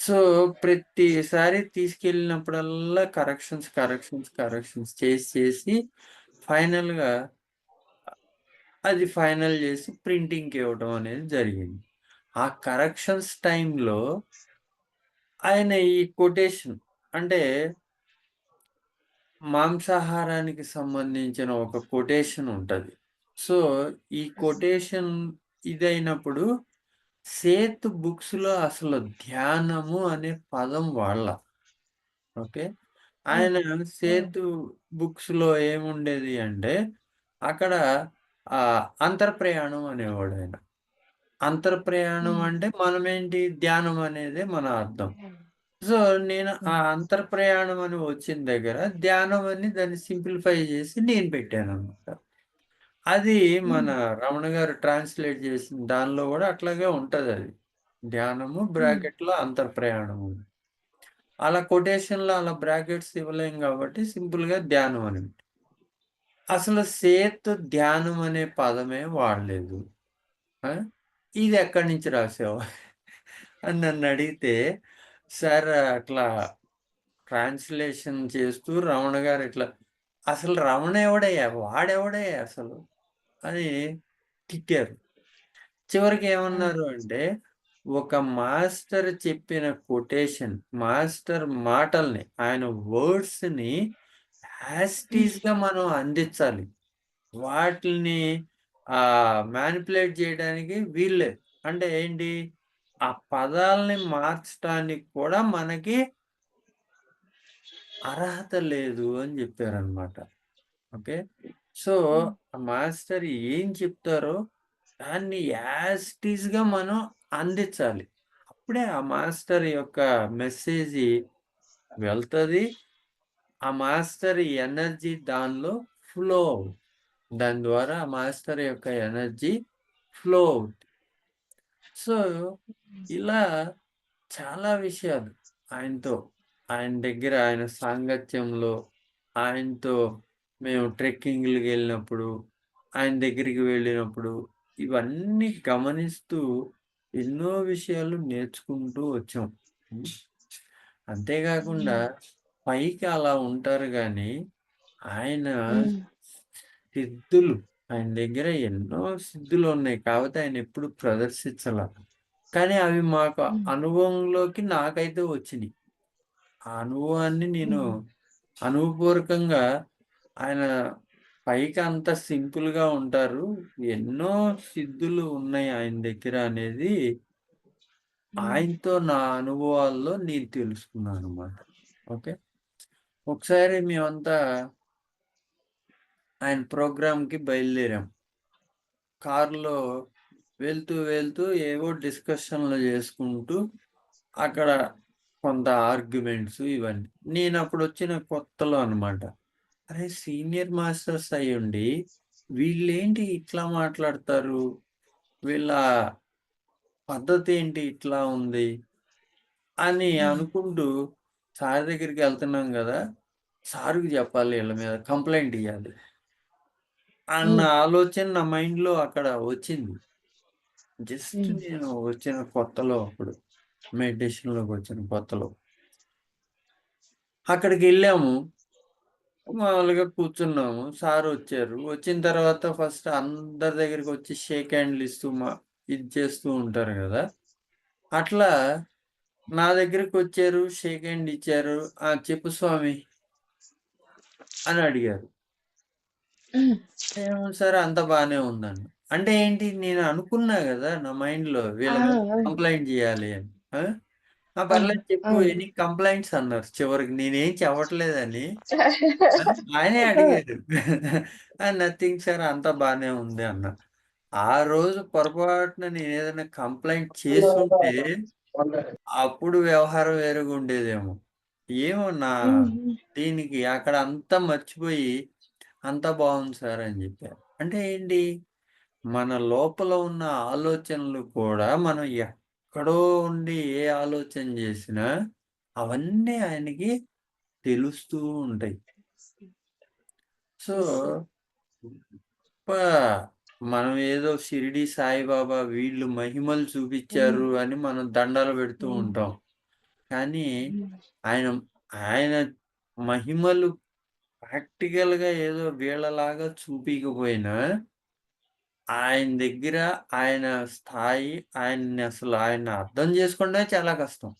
సో, ప్రతిసారి తీసుకెళ్ళినప్పుడల్లా కరెక్షన్స్ చేసి ఫైనల్‌గా అది ఫైనల్ చేసి ప్రింటింగ్‌కి ఇవ్వటం అనేది జరిగింది. ఆ కరెక్షన్స్ టైమ్‌లో ఆయన ఈ కొటేషన్ అంటే మాంసాహారానికి సంబంధించిన ఒక కొటేషన్ ఉంటది. సో, ఈ కొటేషన్ ఇదైనప్పుడు సేత్ బుక్స్‌లో అసలు ధ్యానము అనే పదం వాడల. ఓకే. హ్మ్. ఆయన హ్మ్. సేతు బుక్స్‌లో ఏముండేది అంటే, అక్కడ అంతర్ప్రయాణం అనేవాడాయన. అంతర్ప్రయాణం హ్మ్. అంటే మనమేంటి ధ్యానం అనేదే మన అర్థం. హ్మ్. సో, నేను ఆ హ్మ్. అంతర్ప్రయాణం అని వచ్చిన దగ్గర ధ్యానం అని దాన్ని సింప్లిఫై చేసి నేను పెట్టాననమాట. అది మన హ్మ్. రమణ గారు ట్రాన్స్‌లేట్ చేసిన దానిలో గూడా అట్లాగే ఉంటదది. ధ్యానము హ్మ్. బ్రాకెట్‌లో అంతర్ప్రయాణము. అలా కొటేషన్‌లో అలా బ్రాకెట్స్ ఇవ్వలేం గాబట్టి సింపుల్‌గా ధ్యానం అని. అసలు సేత్ ధ్యానం అనే పదమే వాడలేదు. ఆ! ఇదెక్కడి నుంచి రాసావు? అని నన్నడిగితే, సార్ అట్లా ట్రాన్స్‌లేషన్ చేస్తూ రమణ గారు ఇట్లా, "అసలు రమణ ఎవడయ్యా? వాడెవడయ్యా అసలు?" అని తిట్టారు. చివరికి హ్మ్. ఏమన్నారు అంటే, ఒక మాస్టర్ చెప్పిన కొటేషన్, మాస్టర్ మాటల్ని, ఆయన వర్డ్స్‌ని యాజ్ ఇట్ హ్మ్. ఈస్‌గా మనం అందించాలి. వాటిల్ని మ్యానిపులేట్ చేయడానికి వీల్లేదు. అంటే ఏంటి? ఆ పదాల్ని మార్చటానికి కూడా మనకి అర్హత లేదు అని చెప్పారనమాట. ఓకే. So, hmm. ఆ మాస్టర్ ఏం చెప్తారో దాన్ని యాజ్ ఇట్ ఈస్‌గా మనం అందించాలి. అప్పుడే ఆ మాస్టర్ యొక్క మెసేజి వెళ్తది. ఆ మాస్టర్ ఎనర్జీ దానిలో ఫ్లో అవుద్ది. దాని ద్వారా ఆ మాస్టర్ యొక్క ఎనర్జీ ఫ్లో అవుద్ది. సో, ఇలా చాలా విషయాలు ఆయనతో, ఆయన దగ్గర ఆయన సాంగత్యంలో, ఆయనతో మేము ట్రెక్కింగ్‌లకెళ్ళినప్పుడు, ఆయన దగ్గరికి వెళ్ళినప్పుడు, ఇవన్నీ గమనిస్తూ ఎన్నో విషయాలు నేర్చుకుంటూ వచ్చాం. హ్మ్. అంతే గాకుండా హ్మ్. పైకి అలా ఉంటారు గానీ, ఆయన హ్మ్. సిద్ధులు ఆయన దగ్గర ఎన్నో సిద్ధులున్నాయి. కాపోతే ఆయనెప్పుడు ప్రదర్శించల. కానీ అవి మాకు హ్మ్. అనుభవంలోకి నాకైతే వచ్చినియి. ఆ అనుభవాన్ని నేను హ్మ్. అనుభవపూర్వకంగా ఆయన పైకి అంత సింపుల్‌గా ఉంటారు. ఎన్నో సిద్ధులు ఉన్నాయి ఆయన దగ్గర అనేది హ్మ్. ఆయనతో నా అనుభవాల్లో నేను తెలుసుకున్నాననమాట. ఓకే. ఒకసారి మేమంతా ఆయన ప్రోగ్రామ్‌కి బయలుదేరాం. కారులో వెళ్తూ ఏవో డిస్కషన్‌లు చేసుకుంటూ అక్కడ కొంత ఆర్గ్యుమెంట్స్ ఇవన్నీ. నేనప్పుడొచ్చిన కొత్తలో అనమాట. అరే! సీనియర్ మాస్టర్స్ అయ్యుండి వీళ్ళేంటి ఇట్లా మాట్లాడతారు? వీళ్ళ పద్ధతేంటి ఇట్లా ఉంది? అని హ్మ్. అనుకుంటూ సార్ దగ్గరికెళ్తున్నాం గదా! సార్‌కి జెప్పాలి ఈళ్ళ మీద కంప్లెయింట్ ఇయ్యాలి. అన్న హ్మ్. ఆలోచన నా మైండ్‌లో అక్కడ వచ్చింది. జస్ట్ హ్మ్. నేను వచ్చిన కొత్తలో అప్పుడు. మెడిటేషన్‌లోకొచ్చిన కొత్తలో. అక్కడికెళ్ళాము. మామూలుగా కూర్చున్నాము. సారొచ్చారు. వచ్చిన తర్వాత ఫస్ట్ అందరి దగ్గరికొచ్చి షేక్ హ్యాండ్‌లు ఇస్తూ ఇది చేస్తూ ఉంటారు గదా! అట్లా నా దగ్గరికొచ్చారు. షేక్ హ్యాండ్ ఇచ్చారు. "ఆ! చెప్పు స్వామి" అని అడిగారు. హ్మ్. ఏముంది సార్ అంతా బానే ఉందన్నా. అంటే ఏంటి నేను అనుకున్నా గదా! నా మైండ్‌లో ఆ! వీళ్ళ మీద ఆ! కంప్లెయింట్ జేయాలి అని. ఆ! ఆ! ఆ! పర్లేదు చెప్పు అవును. ఎనీ కంప్లెయింట్స్ అన్నారు చివరికి. నేనేం చెప్పట్లేదని. ఆ! ఆయనే అడిగారు. నథింగ్ సార్ అంతా బానే ఉంది అన్నా. ఆ రోజు పొరపాటున నేనేదైనా కంప్లెయింట్ చేసుంటే అప్పుడు వ్యవహారం వేరుగా ఉండేదేమో. ఏమో హ్మ్. హ్మ్. దీనికి అక్కడ అంతా మర్చిపోయి అంతా బావుంది సార్ అని జెప్పా. అంటే ఏంటి? మన లోపల ఉన్న ఆలోచనలు కూడా మనం ఎక్కడో ఉండి ఏ ఆలోచన జేసినా అవన్నీ ఆయనకి తెలుస్తూ ఉంటాయి. So, yes. పా మనం ఏదో షిరిడి సాయిబాబా వీళ్ళు మహిమలు హ్మ్. చూపిచ్చారు అని మనం దండాలు పెడుతూ హ్మ్. ఉంటాం. కానీ హ్మ్. ఆయన ఆయన మహిమలు ప్రాక్టికల్‌గా ఏదో వీళ్ళలాగా చూపియకపోయినా, ఆయన దగ్గర ఆయన స్థాయి ఆయన్ని అర్థం చేసుకోవడమే చాలా కష్టం.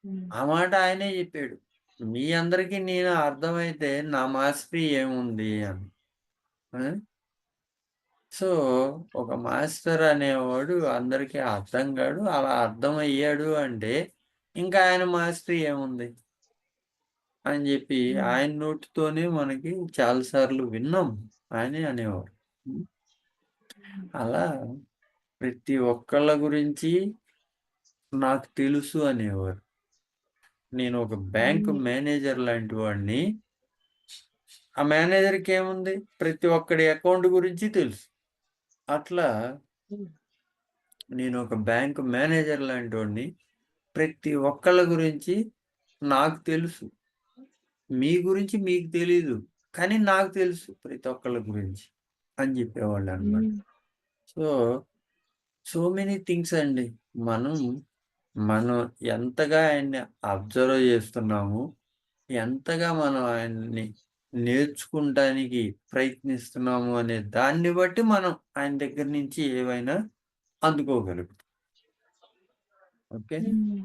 హ్మ్. ఆ మాట ఆయనే జెప్పాడు. మీ అందరికి నేను అర్థమైతే నా మాస్టరీ ఏముంది అని. ఆ! సో, ఒక మాస్టర్ అనేవాడు అందరికీ అర్థం కాడు. అలా అర్థమయ్యాడు అంటే, ఇంకా ఆయన మాస్టరీ ఏముంది? అని జెప్పి హ్మ్. ఆయన నోటితోనే మనకి చాలా సార్లు విన్నాం. ఆయనే అనేవారు. హ్మ్. అలా ప్రతి ఒక్కళ్ళ గురించి నాకు తెలుసు అనేవారు. నేను ఒక బ్యాంక్ హ్మ్. మేనేజర్ లాంటి వాడిని. ఆ మేనేజర్‌కేముంది? ప్రతి ఒక్కడి అకౌంట్ గురించి తెలుసు. అట్లా హ్మ్. నేను ఒక బ్యాంక్ మేనేజర్ లాంటోడిని. ప్రతి ఒక్కళ్ళ గురించి నాకు తెలుసు. మీ గురించి మీకు తెలీదు. కానీ నాకు తెలుసు ప్రతి ఒక్కళ్ళ గురించి అని జెప్పేవాళ్ళనమాట. హ్మ్. సో, సో మెనీ థింగ్స్ అండి. మనం, మనం ఎంతగా ఆయన్ని అబ్జర్వ్ జేస్తున్నాము, ఎంతగా మనం ఆయన్ని నేర్చుకుంటానికి ప్రయత్నిస్తున్నాము అనే దాన్ని బట్టి మనం ఆయన దగ్గర నుంచి ఏవైనా అందుకోగలుగుతాం. ఓకే. హ్మ్.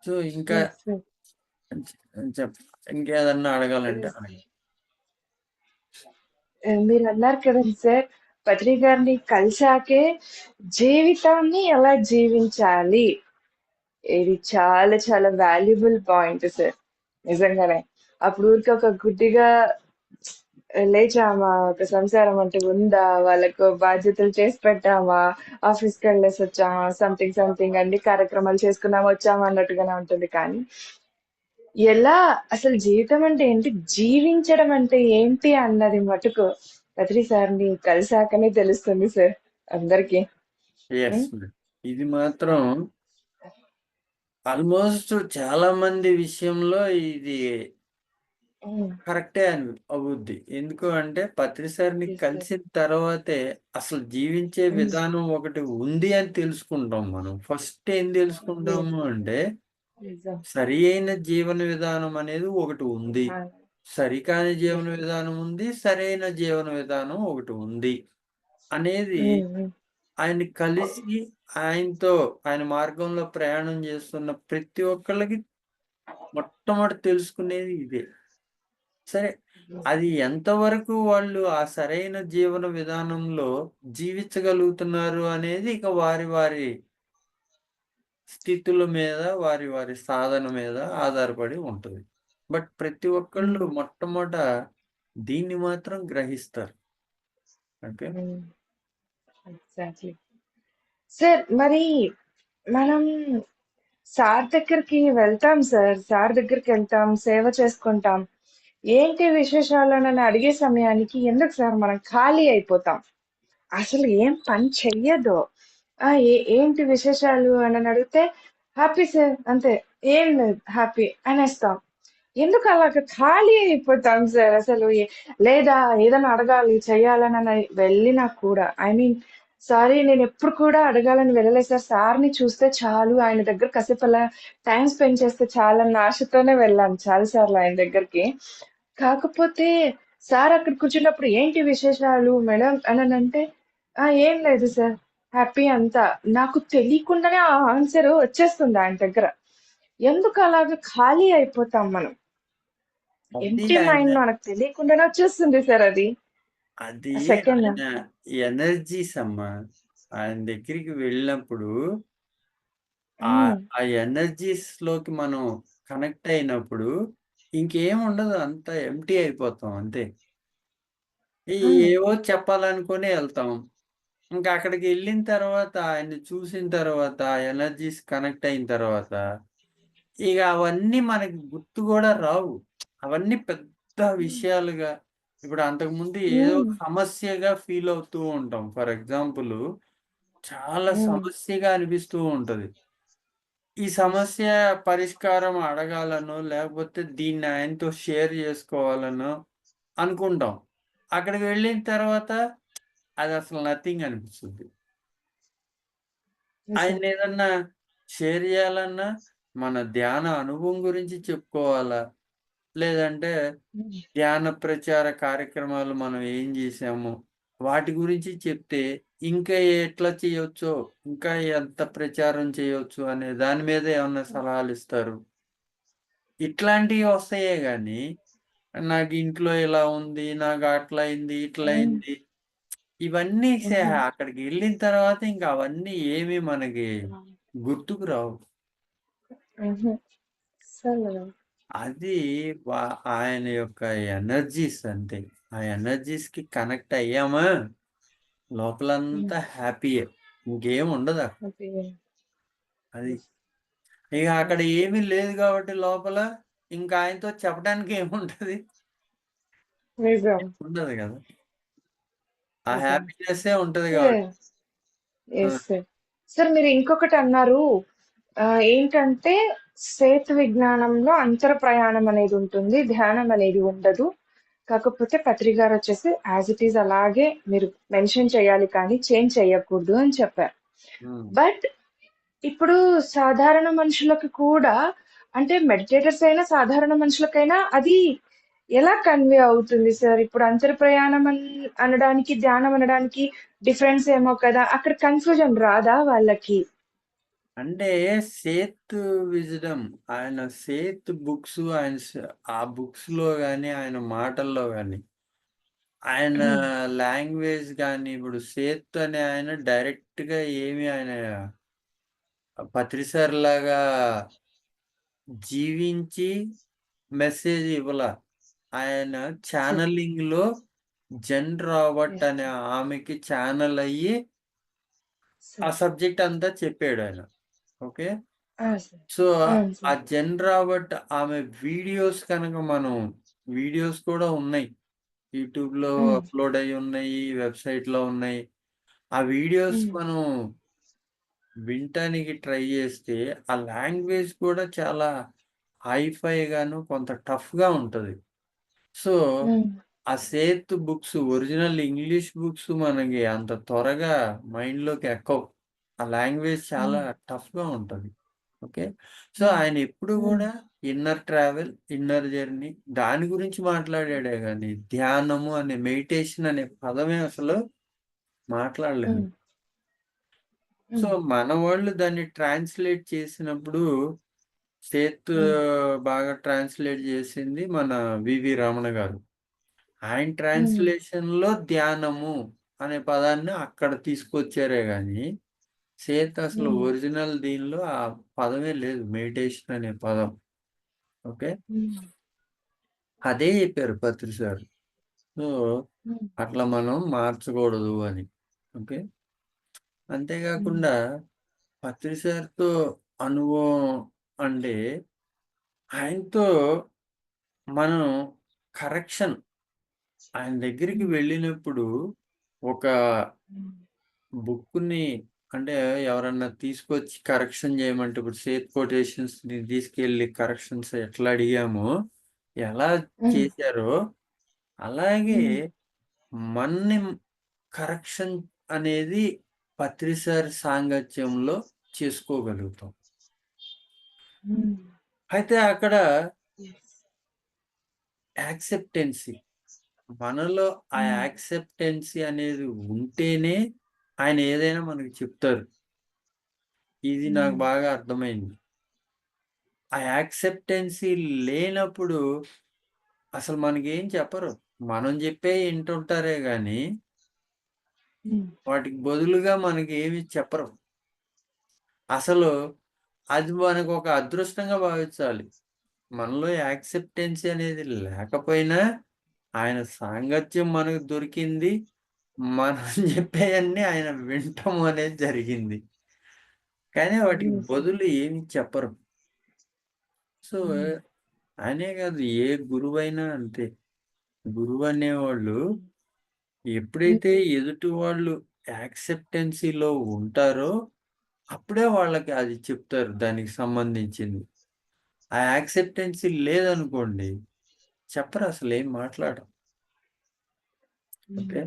సో, ఇంకా యెస్. యెస్. చెప్ ఇంకేదన్నా అడగాలంటే యెస్. అడగండి. మీరు అన్నారు కదండి సార్, పత్రి గారిని కలిసాకే జీవితాన్ని ఎలా జీవించాలి. ఇది చాలా చాలా వాల్యుబుల్ పాయింట్ సార్. నిజంగానే. అప్పుడు ఊరికే ఒక గుడ్డిగా లేచామా, ఒక సంసారం అంటే ఉందా, వాళ్ళకు బాధ్యతలు చేసి పెట్టామా, ఆఫీస్కి వెళ్ళేసి వచ్చామా, సంథింగ్ సంథింగ్ అన్ని కార్యక్రమాలు చేసుకున్నామా వచ్చామా అన్నట్టుగానే ఉంటుంది. కానీ ఎలా అసలు జీవితం అంటే ఏంటి, జీవించడం అంటే ఏంటి అన్నది మటుకు బద్రి సార్ని కలిసాకనే తెలుస్తుంది సార్ అందరికి. ఎస్. ఇది మాత్రం ఆల్మోస్ట్ చాలా మంది విషయంలో ఇది కరెక్టే అవుద్ది. ఎందుకు అంటే పత్రిసారిని కలిసిన తర్వాతే అసలు జీవించే విధానం ఒకటి ఉంది అని తెలుసుకుంటాం మనం. ఫస్ట్ ఏం తెలుసుకుంటాము అంటే సరి అయిన జీవన విధానం అనేది ఒకటి ఉంది. సరికాని జీవన విధానం ఉంది. సరైన జీవన విధానం ఒకటి ఉంది అనేది ఆయన్ని కలిసి ఆయనతో ఆయన మార్గంలో ప్రయాణం చేస్తున్న ప్రతి ఒక్కళ్ళకి మొట్టమొదటి తెలుసుకునేది ఇదే. సరే, అది ఎంతవరకు వాళ్ళు ఆ సరైన జీవన విధానంలో జీవించగలుగుతున్నారు అనేది ఇక వారి వారి స్థితుల మీద, వారి వారి సాధన మీద ఆధారపడి ఉంటది. బట్ ప్రతి ఒక్కళ్ళు మొట్టమొదట దీన్ని మాత్రం గ్రహిస్తారు. ఓకే. Exactly sir. మరి మనం సార్ దగ్గరికి వెళ్తాం సార్, సార్ దగ్గరికి వెళ్తాం, సేవ చేసుకుంటాం. ఏంటి విశేషాలు అని అడిగే సమయానికి ఎందుకు సార్ మనం ఖాళీ అయిపోతాం, అసలు ఏం పని చెయ్యదు. ఏంటి విశేషాలు అని అడిగితే హ్యాపీ సార్ అంతే, ఏం లేదు హ్యాపీ అనేస్తాం. ఎందుకు అలాగ ఖాళీ అయిపోతాం సార్ అసలు? లేదా ఏదైనా అడగాలి చెయ్యాలని వెళ్ళినా కూడా, ఐ మీన్ సారీ, నేను ఎప్పుడు కూడా అడగాలని వెళ్ళలేదు సార్. సార్ని చూస్తే చాలు, ఆయన దగ్గర కాసేపు అలా టైం స్పెండ్ చేస్తే చాలన్న ఆశతోనే వెళ్ళాను చాలా సార్లు ఆయన దగ్గరికి. కాకపోతే సార్ అక్కడ కూర్చున్నప్పుడు ఏంటి విశేషాలు మేడం అని అంటే, ఏం లేదు సార్ హ్యాపీ అంతా. నాకు తెలియకుండానే ఆ ఆన్సర్ వచ్చేస్తుంది ఆయన దగ్గర. ఎందుకు అలాగ ఖాళీ అయిపోతాం మనం? అది ఎంప్టీ ఆయన మైండ్ మనకు తెలియకుండానే వచ్చేస్తుంది సార్ అది. అది సెకండ్. ఆయన ఎనర్జీస్ అమ్మా. ఆయన దగ్గరికి వెళ్ళినప్పుడు ఆ ఎనర్జీస్‌లోకి మనం కనెక్ట్ అయినప్పుడు ఇంకేముండదు. అంతా ఎంప్టీ అయిపోతాం అంతే. ఏవో చెప్పాలనుకుని ఎళ్తాం. ఇంకా అక్కడికెళ్ళిన తర్వాత ఆయన్ని చూసిన తర్వాత, ఆ ఎనర్జీస్ కనెక్ట్ అయిన తర్వాత, ఇగ అవన్నీ మనకి గుర్తు గూడా రావు. అవన్నీ పెద్ద విషయాలుగా ఇప్పుడు అంతకుముందు ఏదో సమస్యగా ఫీల్ అవుతూ ఉంటాం. ఫర్ ఎగ్జాంపుల్ చాలా సమస్యగా అనిపిస్తూ ఉంటది. ఈ సమస్య పరిష్కారం అడగాలనో, లేకపోతే దీన్ని ఆయనతో షేర్ జేసుకోవాలనో అనుకుంటాం. అక్కడికి వెళ్ళిన తర్వాత అదసలు నథింగ్ అనిపిస్తది. ఆయన్నేదన్నా షేర్ జేయాలన్నా, మన ధ్యాన అనుభవం గురించి చెప్పుకోవాలా, లేదంటే ధ్యాన ప్రచార కార్యక్రమాలు మనం ఏం జేశామో, వాటి గురించి చెప్తే, ఇంకా ఎట్లా చేయొచ్చో, ఇంకా ఎంత ప్రచారం చేయొచ్చు అనే దాని మీద ఏమన్నా సలహాలిస్తారు. ఇట్లాంటియి వస్తాయే గానీ, నాకింట్లో ఇలా ఉంది, నాకు అట్లా అయింది, ఇట్లా అయింది. ఇవన్నీ అక్కడికెళ్ళిన తర్వాత ఇంక అవన్నీ ఏమి మనకి గుర్తుకు రావు. అది వా ఆయన యొక్క ఎనర్జీస్ అంతే. ఆ ఎనర్జీస్‌కి కనెక్ట్ అయ్యామా, లోపలంతా హ్యాపీయే. ఇంకేముండదక్కడ. అది. ఇక అక్కడ ఏమీ లేదు గాబట్టి లోపల, ఇంకా ఆయనతో చెప్పడానికి ఏముంటది? నిజం. ఉండదు గదా! ఆ నిజం. హ్యాపీనెస్సే ఉంటది సార్. గాబట్టి. ఆ! Yes sir. సార్ మీరు ఇంకొకటి అన్నారు. ఏంటంటే సేతు విజ్ఞానంలో అంతర ప్రయాణం అనేది ఉంటుంది. ధ్యానం అనేది ఉండదు. కాకపోతే పత్రి గారొచ్చేసి యాజ్ ఇట్ ఈజ్ అలాగే మీరు మెన్షన్ చేయాలి కానీ చేంజ్ చేయకూడదు అని చెప్పారు. హ్మ్. బట్ ఇప్పుడు సాధారణ మనుషులకు కూడా, అంటే మెడిటేటర్స్ అయినా, సాధారణ మనుషులకైనా అది ఎలా కన్వే అవుతుంది సార్? ఇప్పుడు అంతర ప్రయాణం అనడానికి, ధ్యానం అనడానికి డిఫరెన్స్ ఏమో కదా! అక్కడ కన్‌ఫ్యూజన్ రాదా వాళ్ళకి? అంటే సేత్ విజ్డమ్ ఆయన సేత్ బుక్స్ ఆయన ఆ బుక్స్‌లో గాని, ఆయన మాటల్లో గాని ఆయన లాంగ్వేజ్ గాని, ఇప్పుడు 'సేత్' అనే ఆయన డైరెక్ట్‌గా ఏమి ఆయన పత్రిసారిలాగా జీవించి మెసేజ్ ఇవ్వల. ఆయన సార్. ఛానెలింగ్‌లో జెన్ రాబర్ట్ యెస్. అనే ఆమెకి ఛానెల్ అయ్యి, ఆ సార్. సబ్జెక్ట్ అంతా చెప్పాడాయన. ఓకే. ఆ! సార్. సో, అవును ఆ సార్. జెన్ రాబర్ట్ ఆమె వీడియోస్ కనుక మనం వీడియోస్ కూడా ఉన్నాయి. యూట్యూబ్‌లో హ్మ్. అప్‌లోడ్ అయ్యి ఉన్నాయి. వెబ్‌సైట్‌లో ఉన్నాయి. ఆ వీడియోస్ హ్మ్. మనం వినటానికి ట్రై చేస్తే, ఆ లాంగ్వేజ్ కూడా చాలా హైఫైగాను, కొంత టఫ్‌గా ఉంటది. So, hmm. ఆ 'సేత్' బుక్స్ ఒరిజినల్ ఇంగ్లీష్ బుక్స్ మనకి అంత త్వరగా మైండ్‌లోకి ఎక్కవు. ఆ లాంగ్వేజ్ చాలా హ్మ్. టఫ్‌గా ఉంటది. ఓకే. సో, హ్మ్. ఆయన ఎప్పుడు హ్మ్. గూడా ఇన్నర్ ట్రావెల్, ఇన్నర్ జర్నీ దాని గురించి మాట్లాడాడే గాని, ధ్యానము అనే మెడిటేషన్ అనే పదమే అసలు మాట్లాడలేదు. హ్మ్. సో, హ్మ్. మన వాళ్ళు దాన్ని ట్రాన్స్‌లేట్ చేసినప్పుడు, సేత్ హ్మ్. బాగా ట్రాన్స్‌లేట్ చేసింది మన 'వివి రమణ' గారు. ఆయన హ్మ్. ట్రాన్స్‌లేషన్‌లో ధ్యానము అనే పదాన్ని అక్కడ తీసుకొచ్చారే గానీ, సేత్ అసలు హ్మ్. ఒరిజినల్ దీనిలో ఆ పదమే లేదు. మెడిటేషన్ అనే పదం. ఓకే. హ్మ్. అదే చెప్పారు పత్రి సార్. సో, హ్మ్. అట్లా మనం మార్చకూడదు అని. ఓకే. అంతే హ్మ్. గాకుండా పత్రి సార్‌తో అనుభవం అంటే, ఆయనతో మనం కరెక్షన్ ఆయన దగ్గరికి హ్మ్. వెళ్ళినప్పుడు ఒక హ్మ్. బుక్కుని అంటే ఎవరన్నా తీసుకొచ్చి కరెక్షన్ చేయమంటే ఇప్పుడు సేత్ కొటేషన్స్‌ని తీసుకెళ్ళి కరెక్షన్స్ ఎట్లా అడిగామో, ఎలా హ్మ్. చేశారో అలాగే హ్మ్. మన్ని కరెక్షన్ అనేది పత్రిసారి సాంగత్యంలో చేసుకోగలుగుతాం. హ్మ్. అయితే అక్కడ యెస్. యాక్సెప్టెన్సీ మనలో ఆ హ్మ్. యాక్సెప్టెన్సీ అనేది ఉంటేనే ఆయన ఏదైనా మనకు చెప్తారు. ఇది నాకు హ్మ్. బాగా అర్థమైంది. ఆ యాక్సెప్టెన్సీ లేనప్పుడు అసలు మనకేం చెప్పరు. మనం జెప్పేయి ఇంటుంటారే గానీ, హ్మ్. వాటికి బదులుగా మనకేమి చెప్పరు. అసలు అది మనకొక అదృష్టంగా భావించాలి. మనలో యాక్సెప్టెన్సీ అనేది లేకపోయినా, ఆయన సాంగత్యం మనకు దొరికింది. మనం జెప్పేయన్నీ ఆయన వినటం అనేది జరిగింది. కానీ వాటికి హ్మ్. సార్. బదులు ఏమి చెప్పరు. సో, హ్మ్. అనే గాదు ఏ గురువైనా అంతే. గురువనేవాళ్ళు హ్మ్. ఎప్పుడైతే ఎదుటి వాళ్ళు యాక్సెప్టెన్సీలో ఉంటారో, అప్పుడే వాళ్ళకి అది చెప్తారు దానికి సంబంధించింది. ఆ యాక్సెప్టెన్సీ లేదనుకోండి, చెప్పరసలేం మాట్లాడరు. హ్మ్. ఓకే.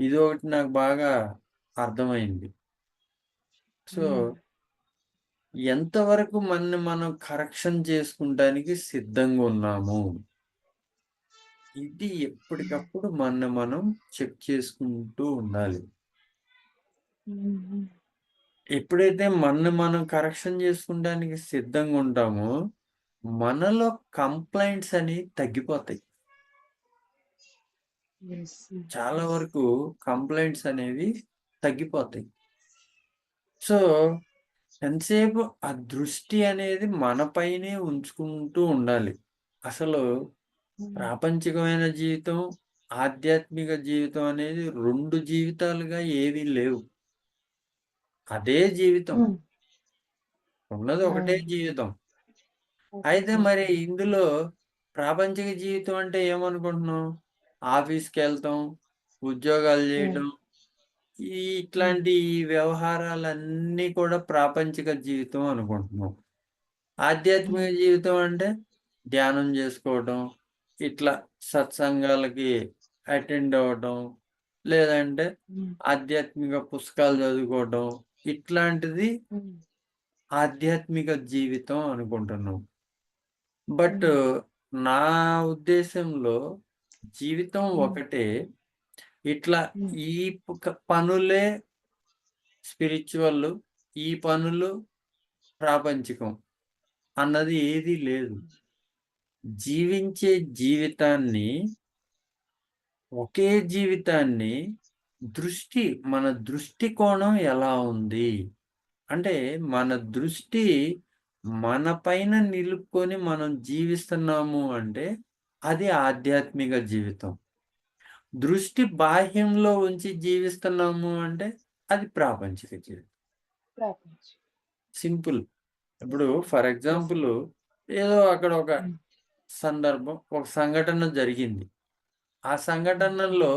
ఇదొకటి నాకు బాగా అర్థమైంది. సో, హ్మ్. ఎంతవరకు మనని మనం కరెక్షన్ చేసుకుంటానికి సిద్ధంగున్నాము. ఇది ఎప్పటికప్పుడు మనని మనం చెక్ చేసుకుంటూ ఉండాలి. హ్మ్. హ్మ్. ఎప్పుడైతే మనని మనం కరెక్షన్ చేసుకుంటానికి సిద్ధంగా ఉంటామో, మనలో కంప్లెయింట్స్ అనేవి తగ్గిపోతాయి. యెస్. చాలా యెస్. వరకు కంప్లెయింట్స్ అనేవి తగ్గిపోతాయి. సో, ఎంతసేపు ఆ దృష్టి అనేది మన పైనే ఉంచుకుంటూ ఉండాలి. అసలు హ్మ్. ప్రాపంచికమైన జీవితం, ఆధ్యాత్మిక జీవితం అనేది 2 జీవితాలుగా ఏవి లేవు. అదే జీవితం. హ్మ్. ఉన్నది ఒకటే అవును. జీవితం. అయితే ఓకే. మరి ఇందులో ప్రాపంచిక జీవితం అంటే ఏమనుకుంటున్నాం? ఆఫీస్‌కెళ్తాం, ఉద్యోగాలు హ్మ్. జేయడం, హ్మ్. ఇట్లాంటి వ్యవహారాలన్నీ కూడా ప్రాపంచిక జీవితం అనుకుంటున్నాం. ఆధ్యాత్మిక హ్మ్. జీవితం అంటే ధ్యానం జేసుకోవటం, ఇట్లా సత్సంగాలకి అటెండ్ అవ్వటం, లేదంటే హ్మ్. ఆధ్యాత్మిక పుస్తకాలు చదువుకోవటం, ఇట్లాంటిది హ్మ్. ఆధ్యాత్మిక జీవితం అనుకుంటున్నాం. బట్ హ్మ్. నా ఉద్దేశంలో జీవితం హ్మ్. ఒకటే. ఇట్లా హ్మ్. ఈ పనులే స్పిరిచ్యువల్, ఈ పనులు ప్రాపంచికం అన్నది ఏదీ లేదు. జీవించే జీవితాన్ని ఒకే జీవితాన్ని మన దృష్టికోణం ఎలా ఉంది? అంటే మన దృష్టి మన పైన నిలుపుకొని మనం జీవిస్తున్నాము అంటే అది ఆధ్యాత్మిక జీవితం. దృష్టి బాహ్యంలో ఉంచి జీవిస్తున్నాము అంటే అది ప్రాపంచిక జీవితం. ప్రపంచం. సింపుల్. ఇప్పుడు ఫర్ యెస్. ఎగ్జాంపుల్ ఏదో అక్కడ ఒక హ్మ్. సందర్భం, ఒక సంఘటన జరిగింది. ఆ హ్మ్. సంఘటనల్లో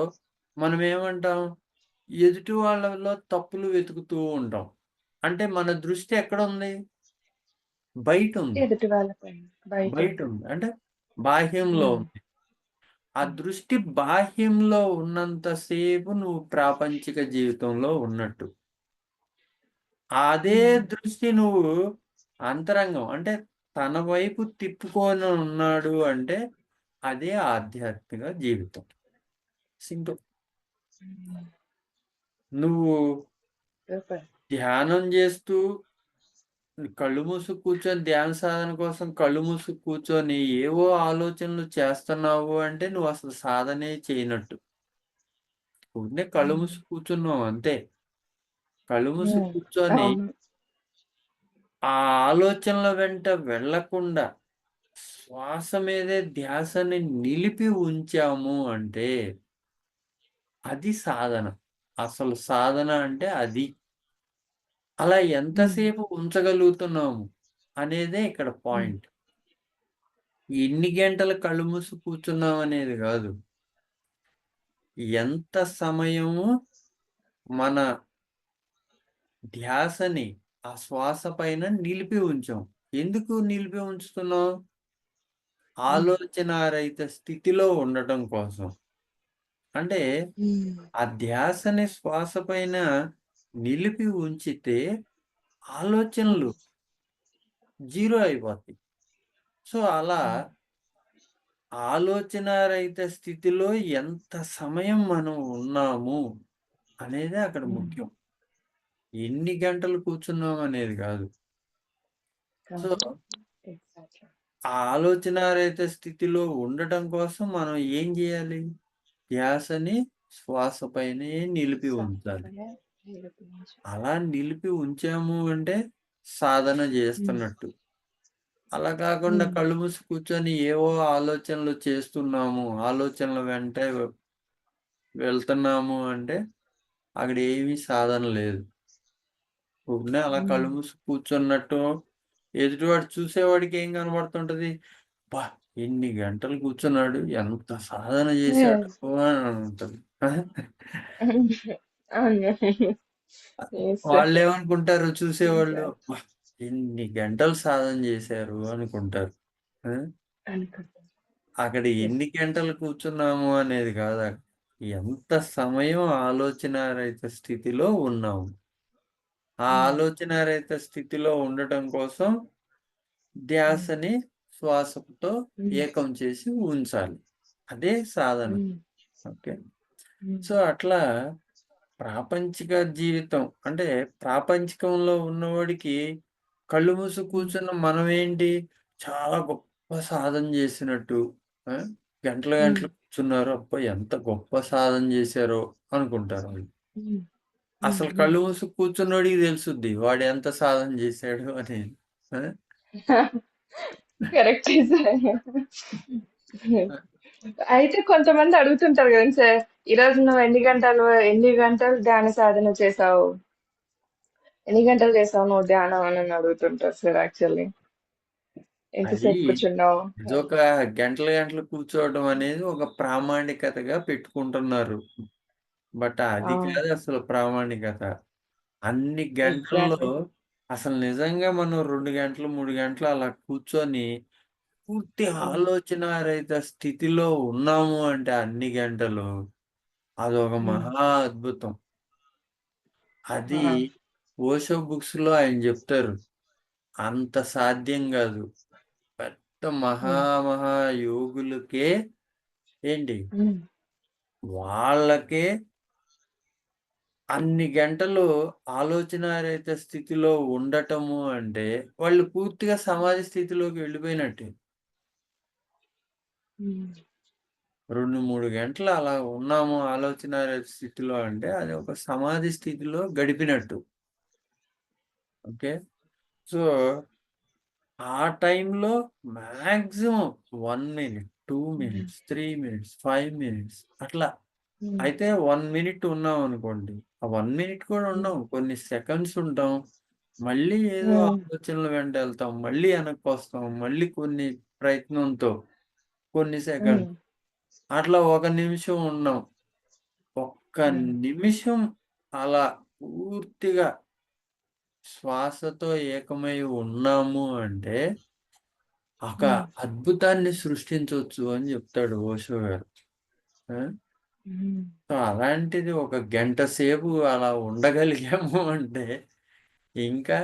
మనం ఏమంటాం? ఎదుటి వాళ్ళలో తప్పులు వెతుకుతూ ఉంటాం. అంటే మన దృష్టి ఎక్కడుంది? బయటుంది. ఎదుటి వాళ్ళ పైన బయటుంది. బయటుంది. అంటే బాహ్యంలో హ్మ్. ఉంది. ఆ హ్మ్. దృష్టి బాహ్యంలో ఉన్నంత సేపు నువ్వు ప్రాపంచిక జీవితంలో ఉన్నట్టు. అదే హ్మ్. దృష్టి నువ్వు అంతరంగం అంటే తన వైపు తిప్పుకొని ఉన్నాడు అంటే అదే ఆధ్యాత్మిక జీవితం. సింపుల్. హ్మ్. నువ్వు సూపర్. ధ్యానం జేస్తూ కళ్ళు మూసుకు కూర్చొని ధ్యాన సాధన కోసం కళ్ళు మూసుకు కూర్చొని ఏవో ఆలోచనలు చేస్తున్నావు అంటే నువ్వసలు సాధనే చేయనట్టు. ఊరినే కళ్ళు హ్మ్. మూసుకు కూర్చున్నావు అంతే. కళ్ళు మూసుకు హ్మ్. కూర్చొని అవును. ఆ ఆలోచనల వెంట వెళ్ళకుండా శ్వాస మీదే ధ్యాసని నిలిపి ఉంచాము అంటే అది సాధన. అసలు సాధన అంటే అది. అలా హ్మ్. ఎంతసేపు ఉంచగలుగుతున్నాము అనేదే ఇక్కడ హ్మ్. పాయింట్. ఎన్ని గంటలు కళ్ళు మూసి కూర్చున్నాం అనేది గాదు. ఎంత సమయము మన ధ్యాసని ఆ శ్వాస పైన నిలిపి ఉంచాం. ఎందుకు నిలిపి ఉంచుతున్నాం? హ్మ్. ఆలోచనారహిత స్థితిలో ఉండటం కోసం. అంటే హ్మ్. ఆ ధ్యాసని శ్వాస పైన నిలిపి ఉంచితే హ్మ్. ఆలోచనలు జీరో అయిపోతాయి. సో, అలా హ్మ్. ఆలోచనారహిత స్థితిలో ఎంత సమయం మనం ఉన్నాము అనేదే అక్కడ హ్మ్. ముఖ్యం. ఎన్ని గంటలు కూర్చున్నాం అనేది గాదు. సో, కాదు. ఎగ్జాక్ట్‌లీ. ఆ ఆలోచనారహిత స్థితిలో ఉండటం కోసం మనం ఏం జేయాలి? ధ్యాసని శ్వాస పైనే నిలిపి ఉంచాలి. శ్వాసపైన నిరూపించు. అలా నిలిపి ఉంచాము అంటే సాధన హ్మ్. జేస్తున్నట్టు. అలా కాకుండా హ్మ్. కళ్ళు మూసి కూర్చొని ఏవో ఆలోచనలు చేస్తున్నాము. ఆలోచనల వెంటే వెళ్తున్నాము అంటే అక్కడ ఏమీ సాధన లేదు. ఊరినే అలా హ్మ్. కళ్ళు మూసి కూర్చున్నట్టు ఎదుటివాడు చూసేవాడికి ఏం కనబడుతుంటది? అబ్బా! ఎన్ని గంటలు కూర్చున్నాడు. ఎంత సాధన చేశాడు యెస్. అని ఉంటది. అవును. యెస్. వాళ్ళేమనుకుంటారు చూసేవాళ్ళు, ఎగ్జాక్ట్. అబ్బా! ఎన్ని గంటలు సాధన చేశారు అనుకుంటారు. ఆ! అనుకుంటా. అక్కడ యెస్. ఎన్ని గంటలు కూర్చున్నాము అనేది కాదు. ఎంత సమయం ఆలోచనారహిత స్థితిలో ఉన్నాము. ఆ హ్మ్. ఆలోచనారహిత స్థితిలో ఉండటం కోసం హ్మ్. ధ్యాసని శ్వాసతో హ్మ్. ఏకం చేసి ఉంచాలి. అదే సాధన. హ్మ్. ఓకే. హ్మ్. సో, అట్లా ప్రాపంచిక జీవితం అంటే ప్రాపంచికంలో ఉన్నవాడికి కళ్ళు మూసి హ్మ్. కూర్చున్న మనమేంటి చాలా గొప్ప సాధన చేసినట్టు ఆ! గంటలు హ్మ్. గంటలు కూర్చున్నారు. అబ్బా! ఎంత గొప్ప సాధన చేశారో అనుకుంటారు వాళ్ళు. హ్మ్. హ్మ్. అసలు హ్మ్. కళ్ళు మూసి కూర్చున్నోడికి తెలుసుద్ది. వాడు ఎంత సాధన చేశాడు అనేది. ఆ! కరెక్టే సార్. అయితే కొంతమంది అడుగుతుంటారు గదండీ సార్. ఈరోజు నువ్వు ఎన్ని గంటలు ధ్యాన సాధన చేశావు? ఎన్ని గంటలు చేశావు నువ్వు ధ్యానం అని అడుగుతుంటారు సార్ యాక్చువల్లీ. అది ఎంతసేపు కూర్చున్నావు? ఇదొక గంటలు గంటలు కూర్చోవడం అనేది ఒక ప్రామాణికతగా పెట్టుకుంటున్నారు. బట్ ఆ! అది కాదు అసలు ప్రామాణికత. అన్ని గంటల్లో ఎగ్జాక్ట్‌లీ. అసలు నిజంగా మనం 2 గంటలు, 3 గంటలు అలా కూర్చొని పూర్తి హ్మ్. ఆలోచన రహిత స్థితిలో ఉన్నాము అంటే అన్ని గంటలు అదొక హ్మ్. మహా అద్భుతం. అది ఆ! ఓషో బుక్స్‌లో ఆయన జెప్తారు. అంత సాధ్యం గాదు. పెద్ద మహా హ్మ్. మహా యోగులకే ఏంటి హ్మ్. వాళ్ళకే అన్ని గంటలు ఆలోచనారహిత స్థితిలో ఉండటము అంటే, వాళ్ళు పూర్తిగా హ్మ్. సమాధి స్థితిలోకి వెళ్ళిపోయినట్టే. హ్మ్. 2-3 గంటలు అలా ఉన్నాము ఆలోచన స్థితిలో అంటే అది ఒక సమాధి స్థితిలో గడిపినట్టు. ఓకే. సో, ఆ టైంలో maximum 1 minute, 2 minutes, 3 minutes, 5 minutes అట్లా. అయితే 1 మినిట్ ఉన్నామనుకోండి. ఆ 1 మినిట్ కూడా ఉండం. కొన్ని సెకండ్స్ ఉంటాం. మళ్ళీ ఏదో ఆలోచనల వెంట ఎళ్తాం. మళ్ళీ వెనక్కొస్తాం. మళ్ళీ కొన్ని ప్రయత్నంతో కొన్ని సెకండ్స్ అట్లా ఒక నిమిషం ఉన్నాం. ఒక్క నిమిషం అలా పూర్తిగా శ్వాసతో ఏకమై ఉన్నాము అంటే, ఒక అద్భుతాన్ని సృష్టించొచ్చు అని చెప్తాడు ఓషో గారు. ఆ! సో, అలాంటిది ఒక గంట సేపు అలా ఉండగలిగాము అంటే, ఇంకా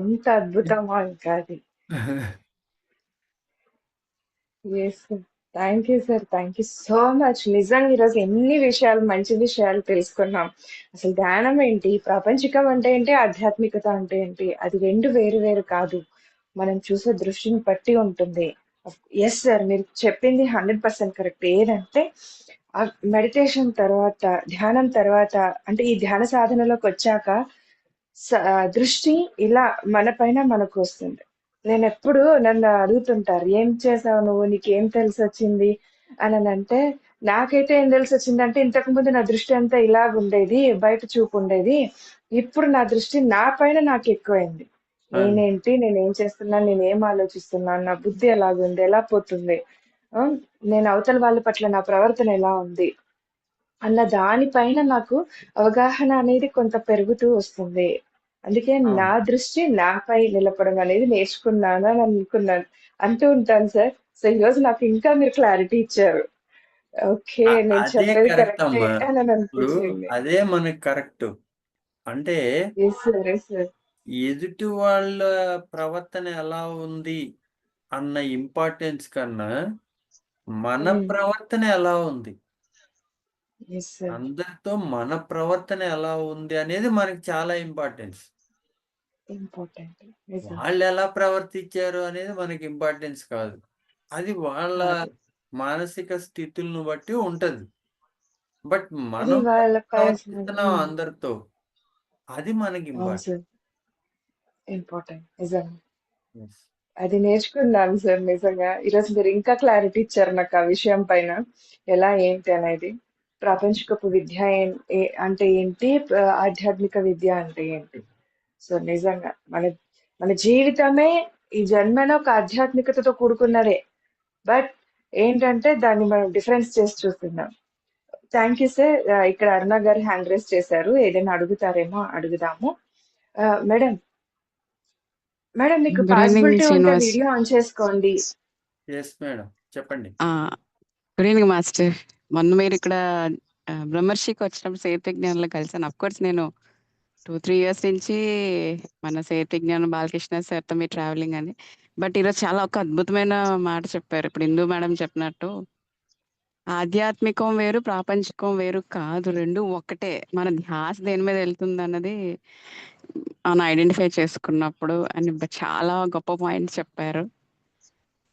ఎంత అద్భుతమో ఇంకా అది. Yes sir. Thank you sir. Thank you so much. నిజంగా ఈరోజు ఎన్ని విషయాలు, మంచి విషయాలు తెలుసుకున్నాం. అసలు ధ్యానం ఏంటి, ప్రాపంచికం అంటే ఏంటి, ఆధ్యాత్మికత అంటే ఏంటి, అది రెండు వేరు వేరు కాదు. మనం చూసే దృష్టిని బట్టి ఉంటుంది. ఎస్ సార్, మీరు చెప్పింది 100% కరెక్ట్. ఏదంటే ఆ మెడిటేషన్ తర్వాత, ధ్యానం తర్వాత, అంటే ఈ ధ్యాన సాధనలోకి వచ్చాక దృష్టి ఇలా మన పైన మనకు వస్తుంది. నేనెప్పుడు నన్ను అడుగుతుంటారు, "ఏం చేసావు నువ్వు? నీకేం తెలిసొచ్చింది?" అననంటే, నాకైతే ఏం తెలిసొచ్చిందంటే, ఇంతకుముందు నా దృష్టి అంతా ఇలాగుండేది, బయట చూపుండేది. ఇప్పుడు నా దృష్టి నా పైన నాకెక్కువైంది. అవును. నేనేంటి? నేనేం చేస్తున్నాను? నేనేం ఆలోచిస్తున్నాను? నా బుద్ధి ఎలాగుంది? ఎలా పోతుంది? ఆహ్, నేను అవతల వాళ్ళ పట్ల నా ప్రవర్తన ఎలా ఉంది? అన్న దానిపైన నాకు అవగాహన అనేది కొంత పెరుగుతూ వస్తుంది. అందుకే నా అవును. దృష్టి నాపై నిలపడం అనేది నేర్చుకున్నాను అని అనుకున్నాను. అంటూ ఉంటాను సార్. సో, ఈరోజు నాకు ఇంకా మీరు క్లారిటీ ఇచ్చారు. ఓకే. నేను అదే చెప్పేది కరెక్ట్ కరెక్టే అమ్మా. అని ఇప్పుడు అనిపించింది. అదే మనకి కరెక్టు. అంటే యెస్ సార్. Yes sir. ఎదుటి వాళ్ళ ప్రవర్తన ఎలా ఉంది అన్న ఇంపార్టెన్స్ కన్నా, మన హ్మ్. ప్రవర్తన ఎలా ఉంది? Yes sir. అందరితో మన ప్రవర్తన ఎలా ఉంది అనేది మనకి చాలా ఇంపార్టెన్స్. ఇంపార్టెంట్. నిజం. వాళ్ళెలా ప్రవర్తించారు అనేది మనకి ఇంపార్టెన్స్ కాదు. అది వాళ్ళ కాదు. మానసిక స్థితులను బట్టి ఉంటది. బట్ అది మనం ఎలా వాళ్ళ పర్సనల్. ప్రవర్తిస్తున్నాం అందరితో అది మనకి అవును ఇంపార్టెంట్. సార్. ఇంపార్టెంట్. నిజం. యెస్. అది నేర్చుకున్నాను సార్ నిజంగా. ఈరోజు మీరు ఇంకా క్లారిటీ ఇచ్చారు నాకు ఆ విషయం పైన. ఎలా ఏంటి అనేది. ప్రాపంచికపు విద్య అంటే ఏంటి? ఆధ్యాత్మిక విద్య అంటే ఏంటి? సో, నిజంగా మన మన జీవితమే ఈ జన్మనే ఒక ఆధ్యాత్మికతతో కూడుకున్నదే. బట్ ఏంటంటే దాన్ని మనం డిఫరెన్స్ చేసి చూస్తున్నాం. Thank you sir. ఇక్కడ అరుణ గారు హ్యాండ్ రైజ్ చేశారు. ఏదైనా అడుగుతారేమో అడుగుదాము. మేడం, మేడం మీకు గుడ్ ఈవినింగ్ పాసిబిలిటీ ఉంటే శ్రీనివాస్. వీడియో ఆన్ చేసుకోండి. Yes madam. చెప్పండి. ఆ! Good evening master. మొన్న మీరిక్కడ బ్రహ్మర్షికి వచ్చినప్పుడు సేతుజ్ఞానంలో కలిసాను. అఫ్‌కోర్స్ నేను 2, 3 ఇయర్స్ నుంచి మన సేతుజ్ఞానం బాలకృష్ణ సార్‌తో మీ ట్రావెలింగ్ అని. బట్ ఈరోజు చాలా ఒక అద్భుతమైన మాట చెప్పారు. ఇప్పుడు ఇందు మేడం చెప్పినట్టు ఆధ్యాత్మికం వేరు, ప్రాపంచికం వేరు కాదు. 2 ఒక్కటే. మన ధ్యాస దేని మీద ఎళ్తుందన్నది మనం ఐడెంటిఫై చేసుకున్నప్పుడు అని చాలా గొప్ప పాయింట్స్ చెప్పారు.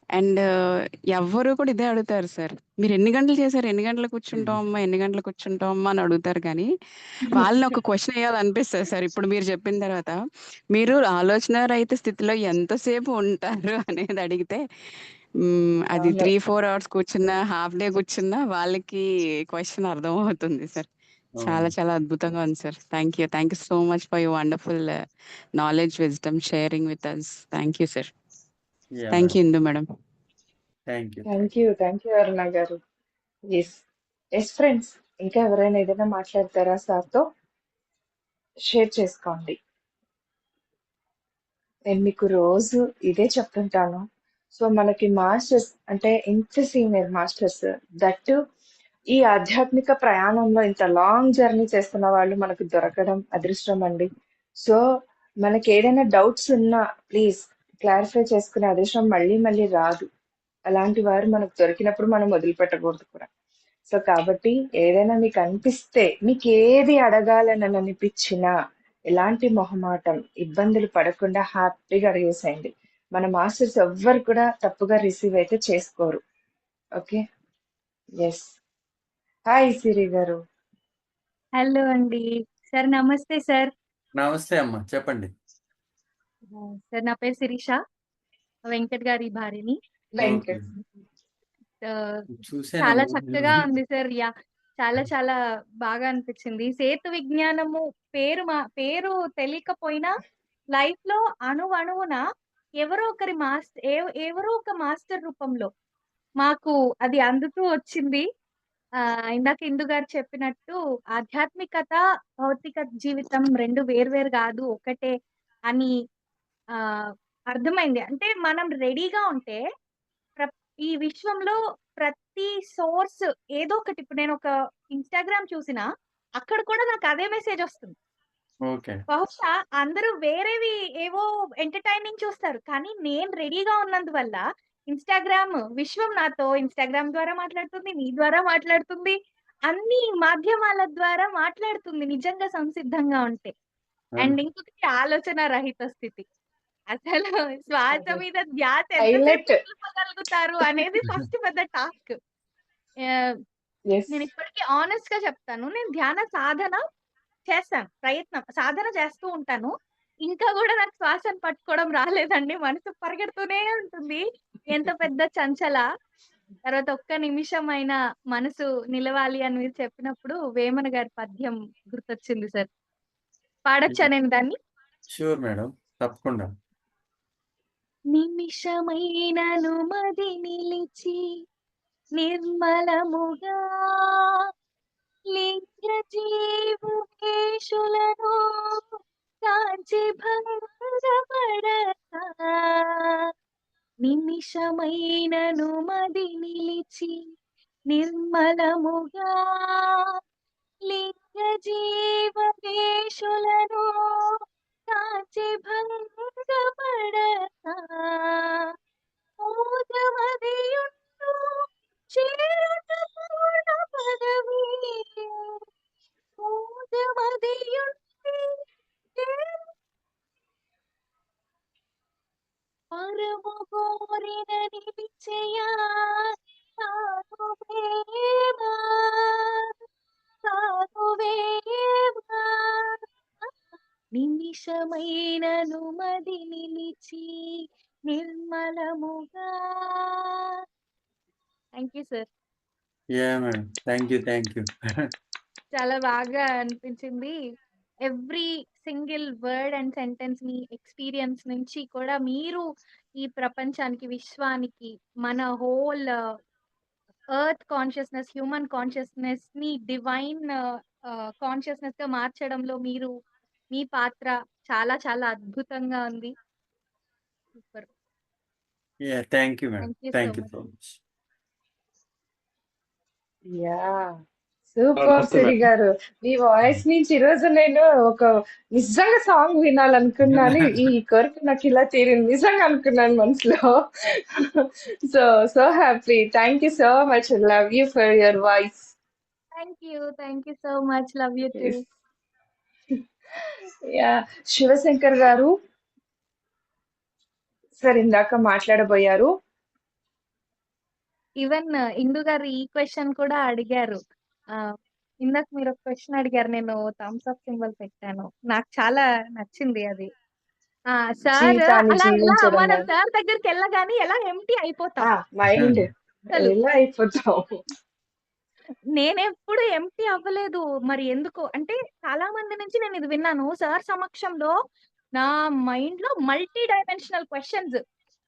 అండ్ ఎవ్వరు కూడా ఇదే అడుగుతారు సార్. "మీరెన్ని గంటలు చేశారు? ఎన్ని గంటలు కూర్చుంటాం అమ్మా? ఎన్ని గంటలు కూర్చుంటాం అమ్మా?" అని అడుగుతారు కానీ, వాళ్ళని ఒక క్వెషన్ ఎయ్యాలనిపిస్తది సార్ ఇప్పుడు మీరు చెప్పిన తర్వాత. మీరు ఆలోచన రహిత స్థితిలో ఎంతసేపు ఉంటారు అనేది అడిగితే, అది అవును. 3, 4 అవర్స్ కూర్చున్నా, హాఫ్ డే కూర్చున్నా వాళ్ళకి క్వెషన్ అర్థమవుతుంది సార్. చాలా అవును. చాలా అద్భుతంగా ఉంది sir. Thank you. Thank you so much for your wonderful knowledge, wisdom sharing with us. Thank you sir. Yeah! Thank madam. You Indu madam. Thank you. Thank you. Thank you Aruna గారు. Yes. Yes friends. ఇంకా ఎవరైనా ఏదైనా మాట్లాడతారా సార్‌తో? Share చేసుకోండి. నేను మీకు రోజు ఇదే చెప్తుంటాను. సో, మనకి మాస్టర్స్ అంటే ఇంత సీనియర్ మాస్టర్స్ దట్ ఈ ఆధ్యాత్మిక ప్రయాణంలో ఇంత లాంగ్ జర్నీ చేస్తున్న వాళ్ళు మనకు దొరకడం అదృష్టం అండి. సో, మనకేదైనా డౌట్స్ ఉన్నా ప్లీజ్ క్లారిఫై చేసుకునే అదృష్టం మళ్ళీ మళ్ళీ రాదు. అలాంటి వారు మనకు దొరికినప్పుడు మనం వదిలిపెట్టకూడదు కూడా. సో, కాబట్టి ఏదైనా మీకనిపిస్తే, మీకేది అడగాలని అనిపిచ్చినా, ఎలాంటి మొహమాటం, ఇబ్బందులు పడకుండా హ్యాపీగా అడిగేసేయండి. మన మాస్టర్స్ ఎవ్వరు కూడా తప్పుగా రిసీవ్ అయితే చేసుకోరు. ఓకే. ఎస్. హాయ్ సిరి గారు. హలో అండి. సార్ నమస్తే సార్. నమస్తే అమ్మ, చెప్పండి. సార్ నా పేరు శిరీష. వెంకట్ గారి భార్యని. ఓకే, వెంకట్. ఆహ్, చూసానమ్మా. చాలా చక్కగా ఉంది సార్. చాలా చాలా బాగా అనిపించింది. సేతు విజ్ఞానము పేరు తెలియకపోయినా లైఫ్‌లో అణువణువున ఎవరో ఒక మాస్టర్ రూపంలో మాకు అది అందుతూ వచ్చింది. ఇందాక ఇందు గారు చెప్పినట్టు ఆధ్యాత్మికత, భౌతిక జీవితం 2 వేర్వేరు గాదు. ఒకటే అని ఆహ్, అర్థమైంది. అంటే మనం రెడీగా ఉంటే ప్ర ఈ విశ్వంలో ప్రతి సోర్స్ ఏదో ఒకటి ఇప్పుడు నేనొక ఇన్‌స్టాగ్రామ్ చూసినా అక్కడ కూడా నాకు అదే మెసేజ్ ఒస్తుంది. ఓకే. బహుశా అందరూ వేరేవి ఏవో ఎంటర్‌టైనింగ్ చూస్తారు. కానీ నేను రెడీగా ఉన్నందువల్ల విశ్వం నాతో ఇన్‌స్టాగ్రామ్ ద్వారా మాట్లాడుతుంది. మీ ద్వారా మాట్లాడుతుంది. అన్ని మాధ్యమాల ద్వారా మాట్లాడుతుంది నిజంగా సంసిద్ధంగా ఉంటే. అండ్ ఇంకొకటి ఆలోచన రహిత స్థితి. అసలు శ్వాస అదే. మీద ధ్యాస ఎంతసేపు హైలైట్. నిలపగలుగుతారు అనేది ఫస్ట్ పెద్ద టాస్క్. ఆహ్, ఎస్. నేనిప్పటికి హానెస్ట్‌గా చెప్తాను. నేను ధ్యాన సాధన చేస్తాను. సాధన చేస్తూ ఉంటాను. ఇంకా గూడా నాకు శ్వాసను పట్టుకోవడం రాలేదండి. మనసు పరిగెడుతూనే ఉంటుంది. ఎంత పెద్ద చంచల. తర్వాత ఒక్క నిమిషమైనా మనసు నిలవాలి అని మీరు చెప్పినప్పుడు వేమన గారి పద్యం గుర్తొచ్చింది సార్. పాడొచ్చా నేను దాన్ని? షూర్ మేడం, తప్పకుండా. నిమిషమైనను మది నిలిచి నిర్మలముగా లింగ జీవుకేశులను కాంచి భంగపడక నిమిషమైనను మది నిలిచి నిర్మలముగా లింగ జీవకేశులను కాంచి భంగపడక మోదమదియుండు చేరుట పూర్ణ పదవి మోదమదియుండి పరము కోరిన నిలిచెయ సాగువేమా సాగువేమా నిమిషమైనను మది నిలిచి నిర్మలముగా. Thank you sir. Madam, thank you, thank you. చాలా బాగా అనిపించింది. Every single word and sentence మీ ఎక్స్‌పీరియన్స్ నుంచి కూడా మీరు ఈ ప్రపంచానికి, విశ్వానికి, మన హోల్ ఎర్త్ కాన్షియస్‌నెస్, హ్యూమన్ కాన్షియస్‌నెస్‌ని డివైన్ కాన్షియస్‌నెస్‌గా మార్చడంలో మీ పాత్ర చాలా చాలా అద్భుతంగా ఉంది. Super. Thank you madam, thank you so thank you much. So much. Yeah. Super నమస్తే సిరి మేడం. గారు. మీ వాయిస్ నుంచి ఈరోజు నేను ఒక నిజంగా సాంగ్ వినాలనుకున్నాను. ఈ కోరిక నాకు ఇలా తీరింది నిజంగా అనుకున్నాను మనసులో. So so happy. Thank you so much. Love you for your voice. Thank you so much. Love you too. Yeah. Shivashankar గారు సార్ ఇందాక మాట్లాడబోయారు. ఈవెన్ ఇందు గారు ఈ క్వెషన్ కూడా అడిగారు. ఇందాక మీరు ఒక క్వెషన్ అడిగారు. నేను థమ్స్ అప్ సింబల్ పెట్టాను. నాకు చాలా నచ్చింది అది. సార్ జీవితాన్ని అలా జీవించడం మనం సార్ దగ్గరికి వెళ్ళగానే ఎలా ఎంప్టీ అయిపోతాం. మైండ్ అసలు ఎలా అయిపోతాం. నేనెప్పుడు ఎంప్టీ అవ్వలేదు. మరి ఎందుకో అంటే చాలా మంది నుంచి నేను ఇది విన్నాను. సార్ సమక్షంలో నా మైండ్‌లో మల్టీ డైమెన్షనల్ క్వెషన్స్.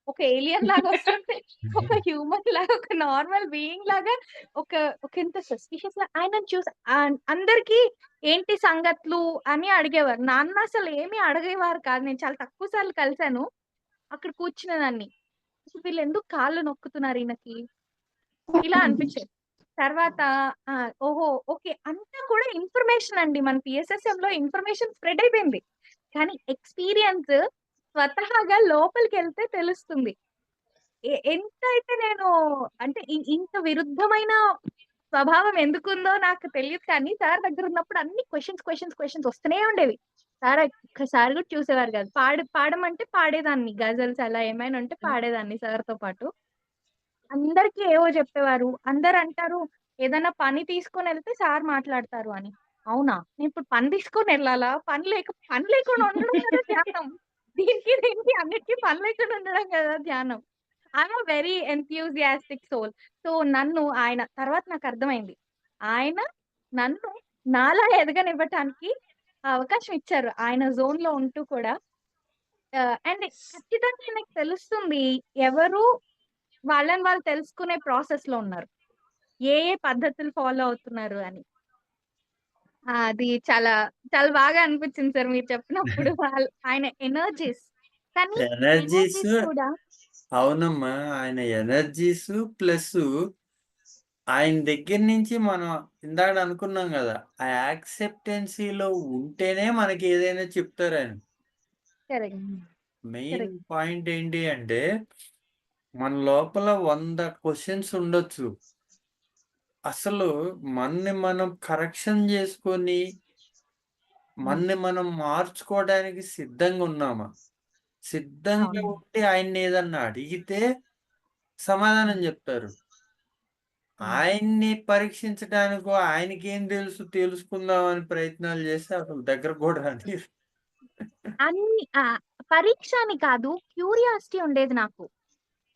ఒక ఏలియన్ లాగా వస్తుంటే, ఒక హ్యూమన్ లాగా, ఒక నార్మల్ బీయింగ్ లాగా, ఒక ఒక ఇంత సస్పిషియస్‌గా ఆయనను చూసి అందరికి ఏంటి సంగతులు అని అడిగేవారు. నన్ను అసలు ఏమి అడిగేవారు కాదు. నేను చాలా తక్కువ సార్లు కలిసాను. అక్కడ కూర్చునేదాన్ని. వీళ్ళెందుకు కాళ్ళు నొక్కుతున్నారు ఈయనకి? ఇలా అనిపించేది. తర్వాత ఓహో! ఓకే. అంతా కూడా ఇన్ఫర్మేషన్ అండి. మన PSSMలో ఇన్ఫర్మేషన్ స్ప్రెడ్ అయిపోయింది. కానీ ఎక్స్‌పీరియన్స్ స్వతహాగా లోపలికెళ్తే తెలుస్తుంది. ఎంతైతే నేను అంటే ఇంత విరుద్ధమైన స్వభావం ఎందుకుందో నాకు తెలీదు కానీ సార్ దగ్గరున్నప్పుడు అన్ని క్వెషన్స్ వస్తూనే ఉండేవి. సార్ ఒక్కసారి కూడా చూసేవారు కాదు. పాడమంటే పాడేదాన్ని. గజల్స్ అలా ఏమైనా ఉంటే పాడేదాన్ని సార్‌తో పాటు. అందరికీ ఏవో చెప్పేవారు. అందరూ అంటారు ఏదైనా పని తీసుకొని వెళ్తే సార్ మాట్లాడతారు అని. అవునా? నేను ఇప్పుడు పని తీసుకొని వెళ్ళాలా? పని లేకుండా ఉండడం కదా ధ్యానం. దీనికి అన్నిటికి పని లేకుండా ఉండడం కదా ధ్యానం. I'm very enthusiastic soul. So, నన్ను ఆయన తర్వాత నాకర్థమైంది. ఆయన నన్ను నాలా ఎదగనివ్వటానికి ఆ అవకాశం ఇచ్చారు. ఆయన జోన్‌లో ఉంటూ కూడా. అండ్ ఖచ్చితంగా నాకు తెలుస్తుంది ఎవరు వాళ్ళని వాళ్ళు తెలుసుకునే ప్రాసెస్‌లో ఉన్నారు. ఏ పద్ధతులు ఫాలో అవుతున్నారు అని. అది చాలా చాలా బాగా అనిపించింది సార్ మీరు చెప్పినప్పుడు. ఆయన ఎనర్జీస్. కానీ ఎనర్జీస్ ఎనర్జీస్ కూడా అవునమ్మా. ఆయన ఎనర్జీస్ ప్లస్ ఆయన దగ్గర నుంచి మనం ఇందాక అనుకున్నాం కదా! ఆ యాక్సెప్టెన్సీలో ఉంటేనే మనకి ఏదైనా చెప్తారు ఆయన. కరెక్ట్. Main correct. పాయింట్ ఏంటి అంటే మన లోపల 100 క్వశ్చన్స్ ఉండొచ్చు. అసలు మనని మనం కరెక్షన్ చేసుకొని మనని మనం మార్చుకోవడానికి సిద్ధంగా ఉన్నామా? సిద్ధంగా అవును. ఉండి ఆయన్ని ఏదన్నా అడిగితే సమాధానం చెప్తారు. ఆయన్ని పరీక్షించడానికో, ఆయనకేం తెలుసు తెలుసుకుందాం అని ప్రయత్నాలు చేస్తే అసలు దగ్గర కూడా రానీయరు. అన్ని పరీక్ష అని కాదు క్యూరియాసిటీ ఉండేది నాకు.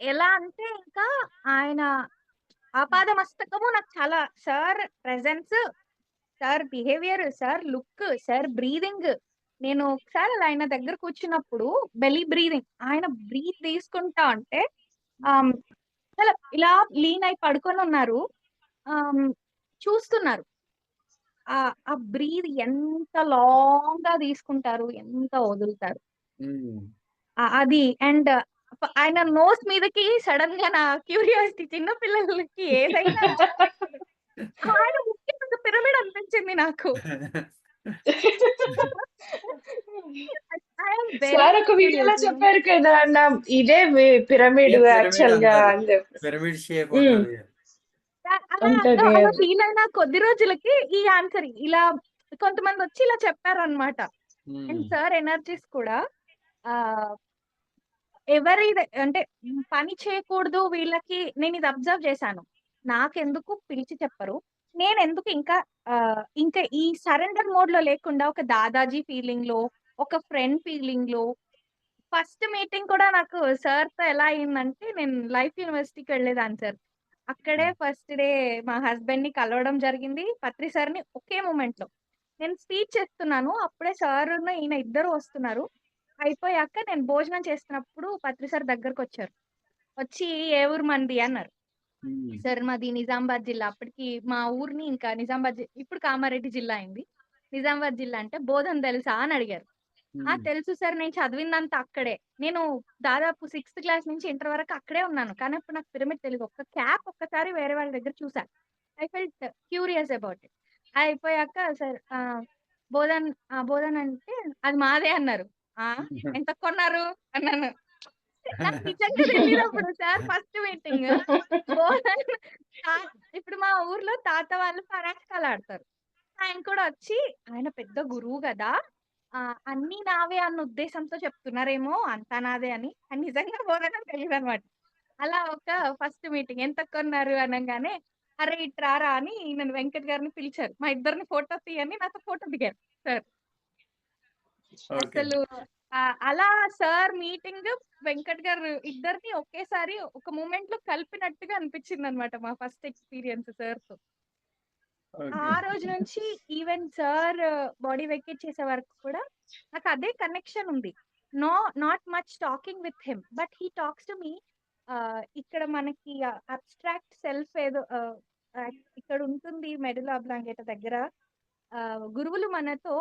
ఎలా అంటే ఇంకా ఆయన ఆపాదమస్తకము నాకు చాలా sir presence, sir behaviour, sir look, sir breathing. నేను ఒకసారి అలా ఆయన దగ్గర కూర్చున్నప్పుడు బెల్లీ బ్రీతింగ్ ఆయన బ్రీత్ తీసుకుంటా ఉంటే ఆహ్, అసలు ఇలా లీన్ అయి పడుకొనున్నారు. ఆహ్, చూస్తున్నారు. ఆ బ్రీత్ ఎంత లాంగ్‌గా తీసుకుంటారు, ఎంత వదులుతారు. హ్మ్. అది అండ్ ఆయన నోస్ మీదకి సడెన్‌గా నా క్యూరియాసిటీ చిన్న పిల్లలకి ఏదైనా ఆయన ముక్కే ఒక పిరమిడ్ అనిపించింది నాకు. ఐ యామ్ వెరీ సార్ ఒక వీడియోలో క్యూరియస్. చెప్పారు కదా అన్న, ఇదే పిరమిడ్ ఇదే పిరమిడ్ యాక్చువల్ గా అంటారు. అని చెప్పి. పిరమిడ్ షేప్ ఉమ్, ఉంటది. అలా ఉంటది అలా అది. ఫీల్ అయిన కొద్ది రోజులకి ఈ ఆన్సర్ ఇలా కొంతమందొచ్చి ఇలా చెప్పారన్నమాట. అండ్ హ్మ్. సార్ ఎనర్జీస్ కూడా ఆహ్, అంటే పని చేయకూడదు వీళ్ళకి నేనిది అబ్జర్వ్ చేశాను. నాకెందుకు పిలిచి చెప్పరు? నేనెందుకు ఇంకా ఈ సరెండర్ మోడ్‌లో లేకుండా ఒక దాదాజీ ఫీలింగ్‌లో, ఒక ఫ్రెండ్ ఫీలింగ్‌లో ఫస్ట్ మీటింగ్ కూడా నాకు సార్‌తో ఎలా అయిందంటే, నేను లైఫ్ యూనివర్సిటీకి వెళ్ళేదాన్ని సార్. అక్కడే ఫస్ట్ డే మా హస్బెండ్‌ని కలవడం జరిగింది. పత్రి సార్‌ని ఒకే మొమెంట్‌లో. నేను స్పీచ్ చేస్తున్నాను. అప్పుడే సారును, ఈయన ఇద్దరు వస్తున్నారు. అయిపోయాక నేను భోజనం చేస్తున్నప్పుడు పత్రి సార్ దగ్గరకొచ్చారు. వచ్చి "ఏ ఊరు మనది" అన్నారు. హ్మ్. సార్ మాది నిజామాబాద్ జిల్లా. అప్పటికి మా ఊరిని ఇంకా ఇప్పుడు కామారెడ్డి జిల్లా అయింది. నిజామాబాద్ జిల్లా అంటే బోధన్ తెలుసా అని అడిగారు. హ్మ్. తెలుసు సార్. నేను చదివిందంతా అక్కడే. నేను దాదాపు సిక్స్త్ క్లాస్ నుంచి ఇంటర్ వరకు అక్కడే ఉన్నాను. కానీ అప్పుడు నాకు పిరమిడ్ తెలీదు. ఒక్కసారి వేరే వాళ్ళ దగ్గర చూసా. I felt curious about it. అయిపోయాక సార్ బోధన్ అంటే అది మాదే అన్నారు. ఆ! ఎంతకు కొన్నారు అన్నాను. నాకు నిజంగా తెలీదప్పుడు సార్ ఫస్ట్ మీటింగ్. బోధన్ తా ఇప్పుడు మా ఊర్లో తాత వాళ్ళు పరాస్కాలు ఆడతారు. ఆయన కూడా వచ్చి ఆయన పెద్ద గురువు గదా! అన్నీ నావే అన్న ఉద్దేశంతో చెప్తున్నారేమో అంతా నాదే అని. కానీ నిజంగా బోధన తెలీదనమాట. అలా ఒక ఫస్ట్ మీటింగ్. ఎంతకు కొన్నారు అనంగానే, "అరే! ఇటు రారా" అని నన్ను వెంకట్ గారిని పిలిచారు. మా ఇద్దరిని ఫోటో తీయని నాతో ఫోటో దిగారు సార్. ఓకే. అసలు అలా సార్ మీటింగ్, వెంకట్ గారు ఇద్దరిని ఒకేసారి ఒక మూమెంట్‌లో కలిపినట్టుగా అనిపించిందనమాట మా ఫస్ట్ ఎక్స్‌పీరియన్స్ సార్‌తో. ఓకే. ఆ రోజు నుంచి ఈవెన్ సార్ బాడీ వెకేట్ చేసే వరకు కూడా నాకదే కనెక్షన్ ఉంది. No not much talking with him. But he talks to me. ఇక్కడ మనకి అబ్స్ట్రాక్ట్ సెల్ఫ్ ఏదో ఇక్కడ ఉంటుంది మెడల్ ఆబ్లాంగేట దగ్గర. గురువులు మనతో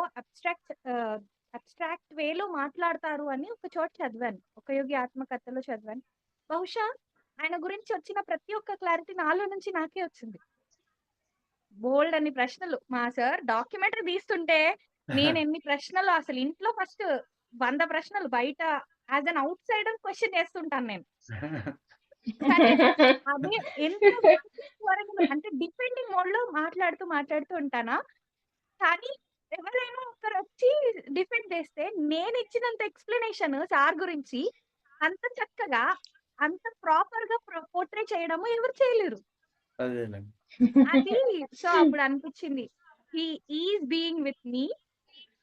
అబ్స్ట్రాక్ట్ వేలో మాట్లాడతారు అని ఒక చోట చదివాను. ఒక యోగి ఆత్మకథలో చదివాను. బహుశా ఆయన గురించి వచ్చిన ప్రతి ఒక్క క్లారిటీ నాలో నుంచి నాకే వచ్చింది. బోలెడన్ని ప్రశ్నలు. మా సార్ డాక్యుమెంటరీ తీస్తుంటే, నేనెన్ని ప్రశ్నలో అసలు ఇంట్లో ఫస్ట్ 100 ప్రశ్నలు బయట యాస్ ఎన్ ఔట్‌సైడర్ క్వెషన్ చేస్తుంటాను నేను. కానీ అదే ఎంత వరకు అంటే డిఫెండింగ్ మోడ్‌లో మాట్లాడుతూ ఉంటానా, కానీ ఎవరైనా ఒకరొచ్చి డిఫెండ్ చేస్తే నేనిచ్చినంత ఎక్స్‌ప్లనేషన్ సార్ గురించి అంత చక్కగా అంత ప్రాపర్ గా పోర్ట్రే చేయడము ఎవరు చేయలేరు. అదేనండి. అది సో అప్పుడు అనిపించింది he is being with me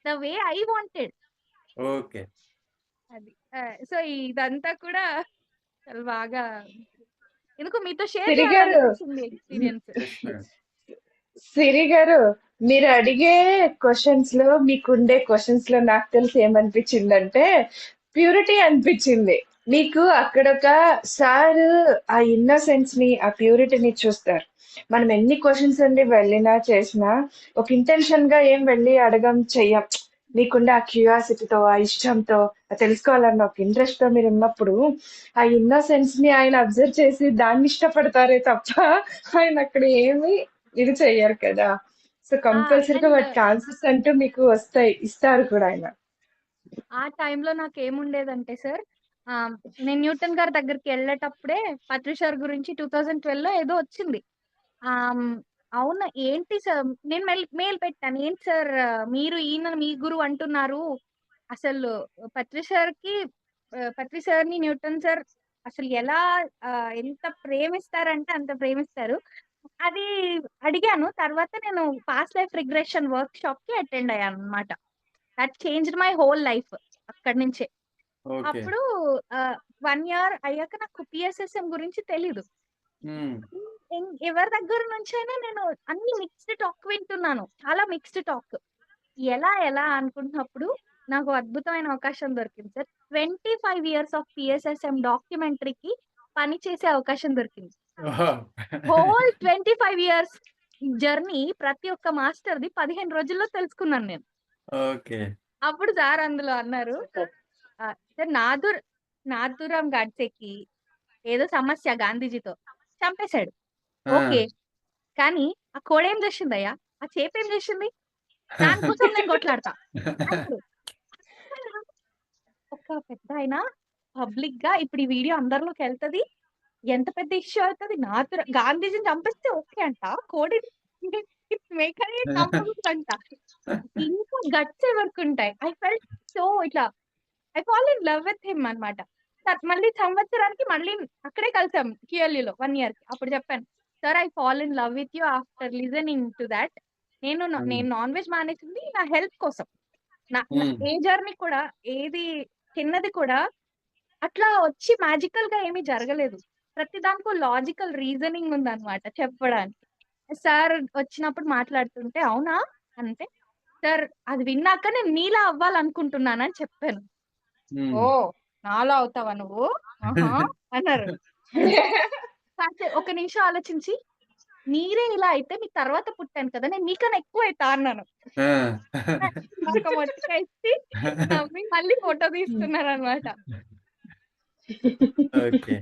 the way I wanted. Okay. అది సో ఇదంతా కూడా చాలా బాగా ఎందుకు మీతో షేర్ సిరి గారు చేయాలనిపించింది ఎక్స్పీరియన్స్. Yes madam. సిరి గారు మీరు అడిగే క్వశ్చన్స్ లో మీకుండే క్వశ్చన్స్ లో నాకు తెలిసి ఏమనిపించిందంటే ప్యూరిటీ అనిపించింది. మీకు అక్కడొక సార్ ఆ ఇన్నోసెన్స్ ని ఆ ప్యూరిటీని చూస్తారు. మనం ఎన్ని క్వశ్చన్స్ అండి వెళ్ళినా చేసినా ఒక ఇంటెన్షన్ గా ఏం వెళ్ళి అడగం చెయ్యం. మీకుండే ఆ క్యూరియాసిటీతో ఆ ఇష్టంతో ఆ తెలుసుకోవాలన్న ఒక ఇంట్రెస్ట్ తో మీరు ఉన్నప్పుడు ఆ ఇన్నోసెన్స్ ని ఆయన అబ్జర్వ్ చేసి దాన్ని ఇష్టపడతారే తప్ప ఆయన అక్కడ ఏమి ఇది చెయ్యరు కదా. సో కంపల్సరీగా అండ్ వాటికి ఆన్సర్స్ అంటూ మీకు వస్తాయి, ఇస్తారు కూడా ఆయన. ఆ టైంలో నాకేముండేదంటే సార్ నేను న్యూటన్ గారి దగ్గరికి వెళ్ళేటప్పుడే పత్రి సార్ గురించి 2012 లో ఏదో వచ్చింది. ఆమ్, అవునా ఏంటి సార్ నేను మెయిల్ పెట్టాను, ఏంటి సార్ మీరు ఈయన మీ గురువు అంటున్నారు, అసలు పత్రి సార్కి పత్రి సార్ని న్యూటన్ సార్ అసలు ఎలా ఎంత ప్రేమిస్తారంటే అంత ప్రేమిస్తారు. అది అడిగాను. తర్వాత నేను past life regression work shop కి అటెండ్ అయ్యాను అనమాట. That changed my whole life అక్కడి నుంచే. ఓకే. అప్పుడు 1 ఇయర్ అయ్యాక నాకు పిఎస్ఎస్ఎం గురించి తెలీదు. ఉమ్. ఎవరి దగ్గర నుంచైనా నేను అన్ని మిక్స్డ్ టాక్ వింటున్నాను, చాలా మిక్స్డ్ టాక్. ఎలా ఎలా అనుకుంటున్నప్పుడు నాకు అద్భుతమైన అవకాశం దొరికింది సార్. 25 ఇయర్స్ ఆఫ్ పిఎస్ఎస్ఎం డాక్యుమెంటరీకి పని చేసే అవకాశం దొరికింది. హోల్ 25 ఇయర్స్ జర్నీ ప్రతి ఒక్క మాస్టర్ది 15 రోజుల్లో తెలుసుకున్నాను నేను. ఓకే. అప్పుడు సార్ అందులో అన్నారు, సార్ నాథురామ్ గాడ్సేకి ఏదో సమస్య గాంధీజీతో చంపేశాడు. ఓకే, కానీ ఆ కోడేం చేసిందయ్యా, ఆ చేపేం చేసింది, దానికోసం నేను కొట్లాడతా అన్నాడు. ఒక పెద్ద ఆయన పబ్లిక్ గా ఇప్పుడు ఈ వీడియో అందరిలోకి వెళ్తది, ఎంత పెద్ద ఇష్యూ అవుతుంది. గాంధీజీని చంపేస్తే ఓకే అంట, కోడి మేకనే చంపకూడదంట. ఇంకా గట్స్ ఎవరికి ఉంటాయి. ఐ ఫెల్ట్ సో ఇట్లా I fall in love with him అనమాట. మళ్ళీ సంవత్సరానికి మళ్ళీ అక్కడే కలిసాం క్యూఎల్ఈలో 1 ఇయర్ కి. అప్పుడు చెప్పాను, sir I fall in love with you after listening to that. నేను నాన్ వెజ్ మానేసింది నా హెల్త్ కోసం. ఏ జర్నీ కూడా ఏది చిన్నది కూడా అట్లా వచ్చి మ్యాజికల్ గా ఏమీ జరగలేదు. ప్రతి దానికో లాజికల్ రీజనింగ్ ఉందన్నమాట చెప్పడానికి. సార్ వచ్చినప్పుడు మాట్లాడుతుంటే అవునా అంటే, సార్ అది విన్నాక నేను నీలా అవ్వాలనుకుంటున్నానని చెప్పాను. ఓ నాలా అవుతావా నువ్వు ఆహా అన్నారు. ఒక నిమిషం ఆలోచించి, మీరే ఇలా అయితే మీ తర్వాత పుట్టాను కదా, నేను నీకన్నా ఎక్కువ అవుతా అన్నాను. ఒక మొట్టికాయ ఇచ్చి నవ్వి మళ్ళీ ఫోటో తీసుకున్నారు అనమాట. ఓకే.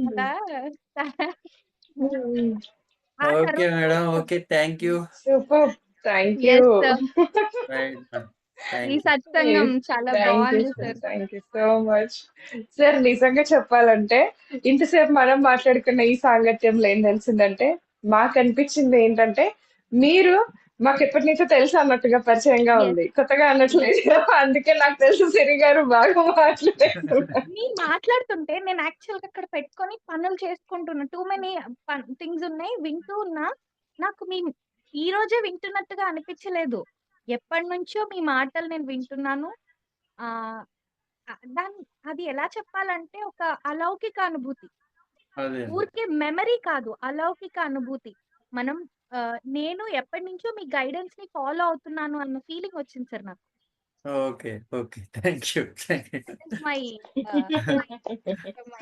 అలా ఆ ఓకే మేడం. తర్వాత okay. Thank you. Super, thank you. Yes sir, right madam. ఈ థ్యాంక్ యూ. సత్సంగం చాలా థ్యాంక్ యూ బాగుంది sir, sir. Thank you so much. Sir నిజంగా చెప్పాలంటే ఇంతసేపు మనం మాట్లాడుకున్న ఈ సాంగత్యంలో ఏం తెలిసిందంటే మాకు అనిపించింది ఏంటంటే మీరు మాకు ఎప్పటి నుంచో తెలుసు అన్నట్టుగా పరిచయంగా ఎస్ ఉంది, కొత్తగా అన్నట్లేదు. అందుకే నాకు తెలుసు సిరి గారు బాగా మాట్లాడేస్తున్నారు. నేను మాట్లాడుతుంటే నేను యాక్చువల్ గా అక్కడ పెట్టుకొని పనులు చేసుకుంటున్నా. టూ మెనీ థింగ్స్ ఉన్నాయి, వింటూ ఉన్నా. నాకు ఈ రోజే వింటున్నట్టుగా అనిపించలేదు. ఎప్పటి నుంచో మీ మాటలు నేను వింటున్నాను. ఆ దాన్ని అది ఎలా చెప్పాలంటే ఒక అలౌకిక అనుభూతి. అదే. ఊరికే మెమరీ కాదు, అలౌకిక అనుభూతి. మనం నేను ఎప్పటి నుంచో మీ గైడెన్స్ ని ఫాలో అవుతున్నాను అన్న ఫీలింగ్ వచ్చింది సార్ నాకు. Okay. Okay. Thank you. My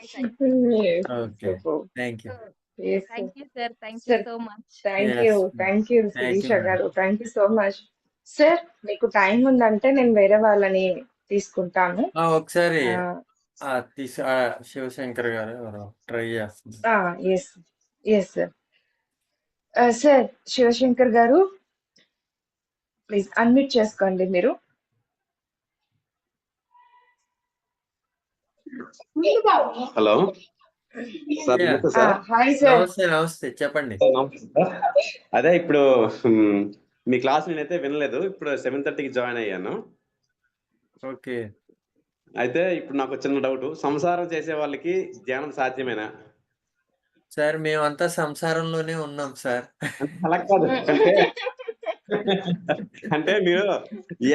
side. Okay. Thank you. Thank you sir, thank you sir so much. Thank you, yes. Thank you thank Sirisha you madam. గారు, thank you so much. Sir మీకు time ఉందంటే నేను వేరే వాళ్ళని తీసుకుంటాను. ఒకసారి శివశంకర్ గారు ఎవరో ట్రై చేస్తున్నారు. Yes yes sir. Sir Shivashankar గారు ప్లీజ్ అన్మ్యూట్ చేసుకోండి మీరు. Hello sir, Yeah. నమస్తే సార్. Hi sir. నమస్తే. నమస్తే. చెప్పండి. నమస్తే సార్. అదే ఇప్పుడు మీ క్లాస్ నేనైతే వినలేదు. ఇప్పుడు 7:30కి జాయిన్ అయ్యాను. ఓకే. అయితే ఇప్పుడు నాకు చిన్న డౌట్. సంసారం చేసే వాళ్ళకి ధ్యానం సాధ్యమేనా? సార్ మేమంతా సంసారంలోనే ఉన్నాం సార్. అంటే అలా కాదు. అంటే మీరు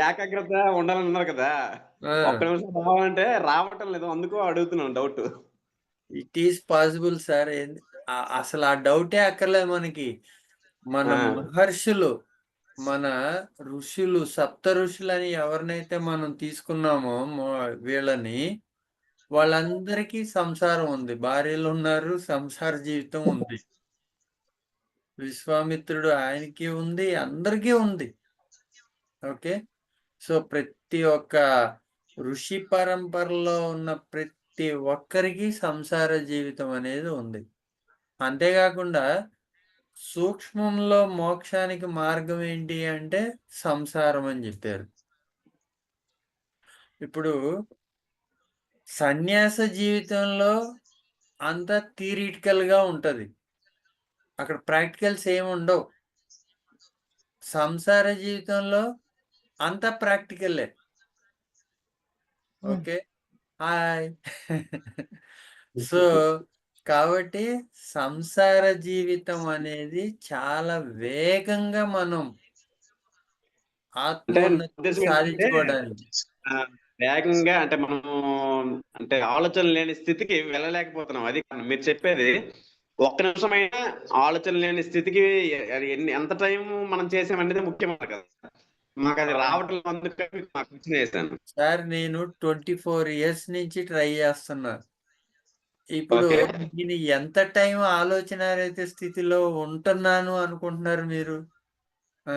ఏకాగ్రత ఉండాలని ఉన్నారు కదా! ఆ! ఒక్క నిమిషం రావాలంటే రావటం లేదు. అందుకు అడుగుతున్నాను doubt. It is possible sir. అసలు ఆ డౌటే అక్కర్లేదు మనకి. మన ఆ! మహర్షులు, మన ఋషులు, సప్త ఋషులని ఎవరినైతే మనం తీసుకున్నామో వీళ్ళని, వాళ్ళందరికీ సంసారం ఉంది. భార్యలున్నారు, సంసార జీవితం ఉంది. విశ్వామిత్రుడు ఆయనకి ఉంది, అందరికీ ఉంది. ఓకే. సో ప్రతి ఒక్క ఋషి పరంపరలో ఉన్న ప్రతి ఒక్కరికి సంసార జీవితం అనేది ఉంది. అంతేకాకుండా సూక్ష్మంలో మోక్షానికి మార్గం ఏంటి అంటే సంసారం అని చెప్పారు. ఇప్పుడు సన్యాస జీవితంలో అంతా థియరిటికల్ గా ఉంటది. అక్కడ ప్రాక్టికల్స్ ఏమి ఉండవు. సంసార జీవితంలో అంతా ప్రాక్టికల్లే. ఓకే. హాయ్. సో కాబట్టి సంసార జీవితం అనేది చాలా వేగంగా మనం అంటే నా ఆత్మోన్నతి ఉద్దేశం ఏంటంటే సాధించుకోవడానికి. వేగంగా అంటే మనము అంటే ఆలోచన లేని స్థితికి వెళ్ళలేకపోతున్నాం. అది కాదు మీరు చెప్పేది. ఒక్క నిమిషమైనా ఆలోచన లేని స్థితికి ఎంత టైం మనం చేసామనేది ముఖ్యం కదా! మాకది అవును. రావటం అందుకని మీకు ఆ క్వెషన్ వేశాను. సార్ నేను 24 ఇయర్స్ నుంచి ట్రై చేస్తున్నా. ఇప్పుడు ఓకే. నేను ఎంత టైం ఆలోచనారహిత స్థితిలో ఉంటున్నాను అనుకుంటున్నారు మీరు? ఆ?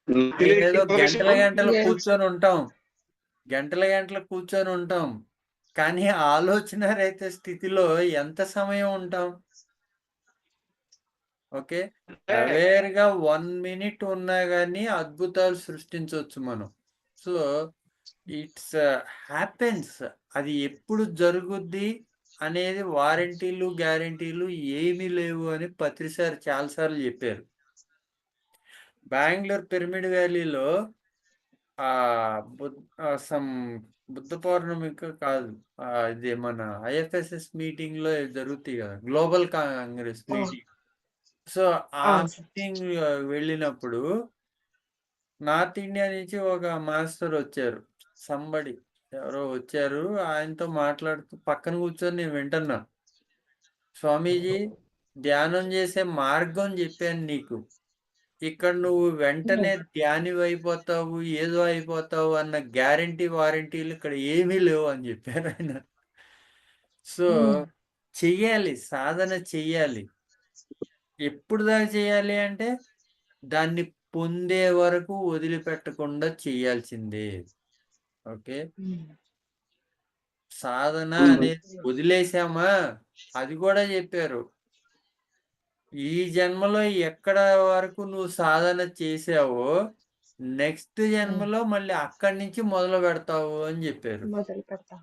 నాకు తెలియని మేమేదో ఇంకో గంటల విషయం గంటలు Yes. కూర్చొని ఉంటాం. గంటల గంటలు కూర్చొని ఉంటాం. కానీ ఆలోచనారహిత స్థితిలో ఎంత సమయం ఉంటాం? ఓకే. అంటే అవేర్‌గా 1 మినిట్ ఉన్నా గాని అద్భుతాలు సృష్టించొచ్చు మనం. So, it's happens. అది ఎప్పుడు జరుగుద్ది అనేది వారంటీలు, గ్యారంటీలు ఏమీ లేవు అని పత్రి సార్ చాలా సార్లు చెప్పారు. బెంగుళూరు పిరమిడ్ వ్యాలీలో సమ్ బుద్ధ పౌర్ణమికి కాదు. ఇది మన ఐఎఫ్ఎస్ఎస్ మీటింగ్‌లో జరుగుతాయి కదా! Global Congress Oh, meeting. So, ఆ sir. మీటింగ్ వెళ్ళినప్పుడు నార్త్ ఇండియా నుంచి ఒక మాస్టర్ వచ్చారు. సంబడి ఎవరో వచ్చారు. ఆయనతో మాట్లాడుతూ పక్కన కూర్చొని నేను వింటున్నా. స్వామీజీ ధ్యానం చేసే మార్గం చెప్పాను నీకు. ఇక్కడ నువ్వు వెంటనే ధ్యానివైపోతావు, ఏదో అయిపోతావు అన్న గ్యారంటీ, వారంటీలు ఇక్కడ ఏమీ లేవు అని చెప్పారు ఆయన. సో, చెయ్యాలి. సాధన చెయ్యాలి. ఎప్పుడు దాకా చేయాలి అంటే, దాన్ని పొందే వరకు వదిలిపెట్టకుండా చేయాల్సిందే. ఓకే. సాధన అనేది వదిలేసామా, అది కూడా చెప్పారు. ఈ జన్మలో ఎక్కడ వరకు నువ్వు సాధన చేసావో, నెక్స్ట్ జన్మలో మళ్ళీ అక్కడి నుంచి మొదలు పెడతావు అని చెప్పారు. మొదలు పెడతాం.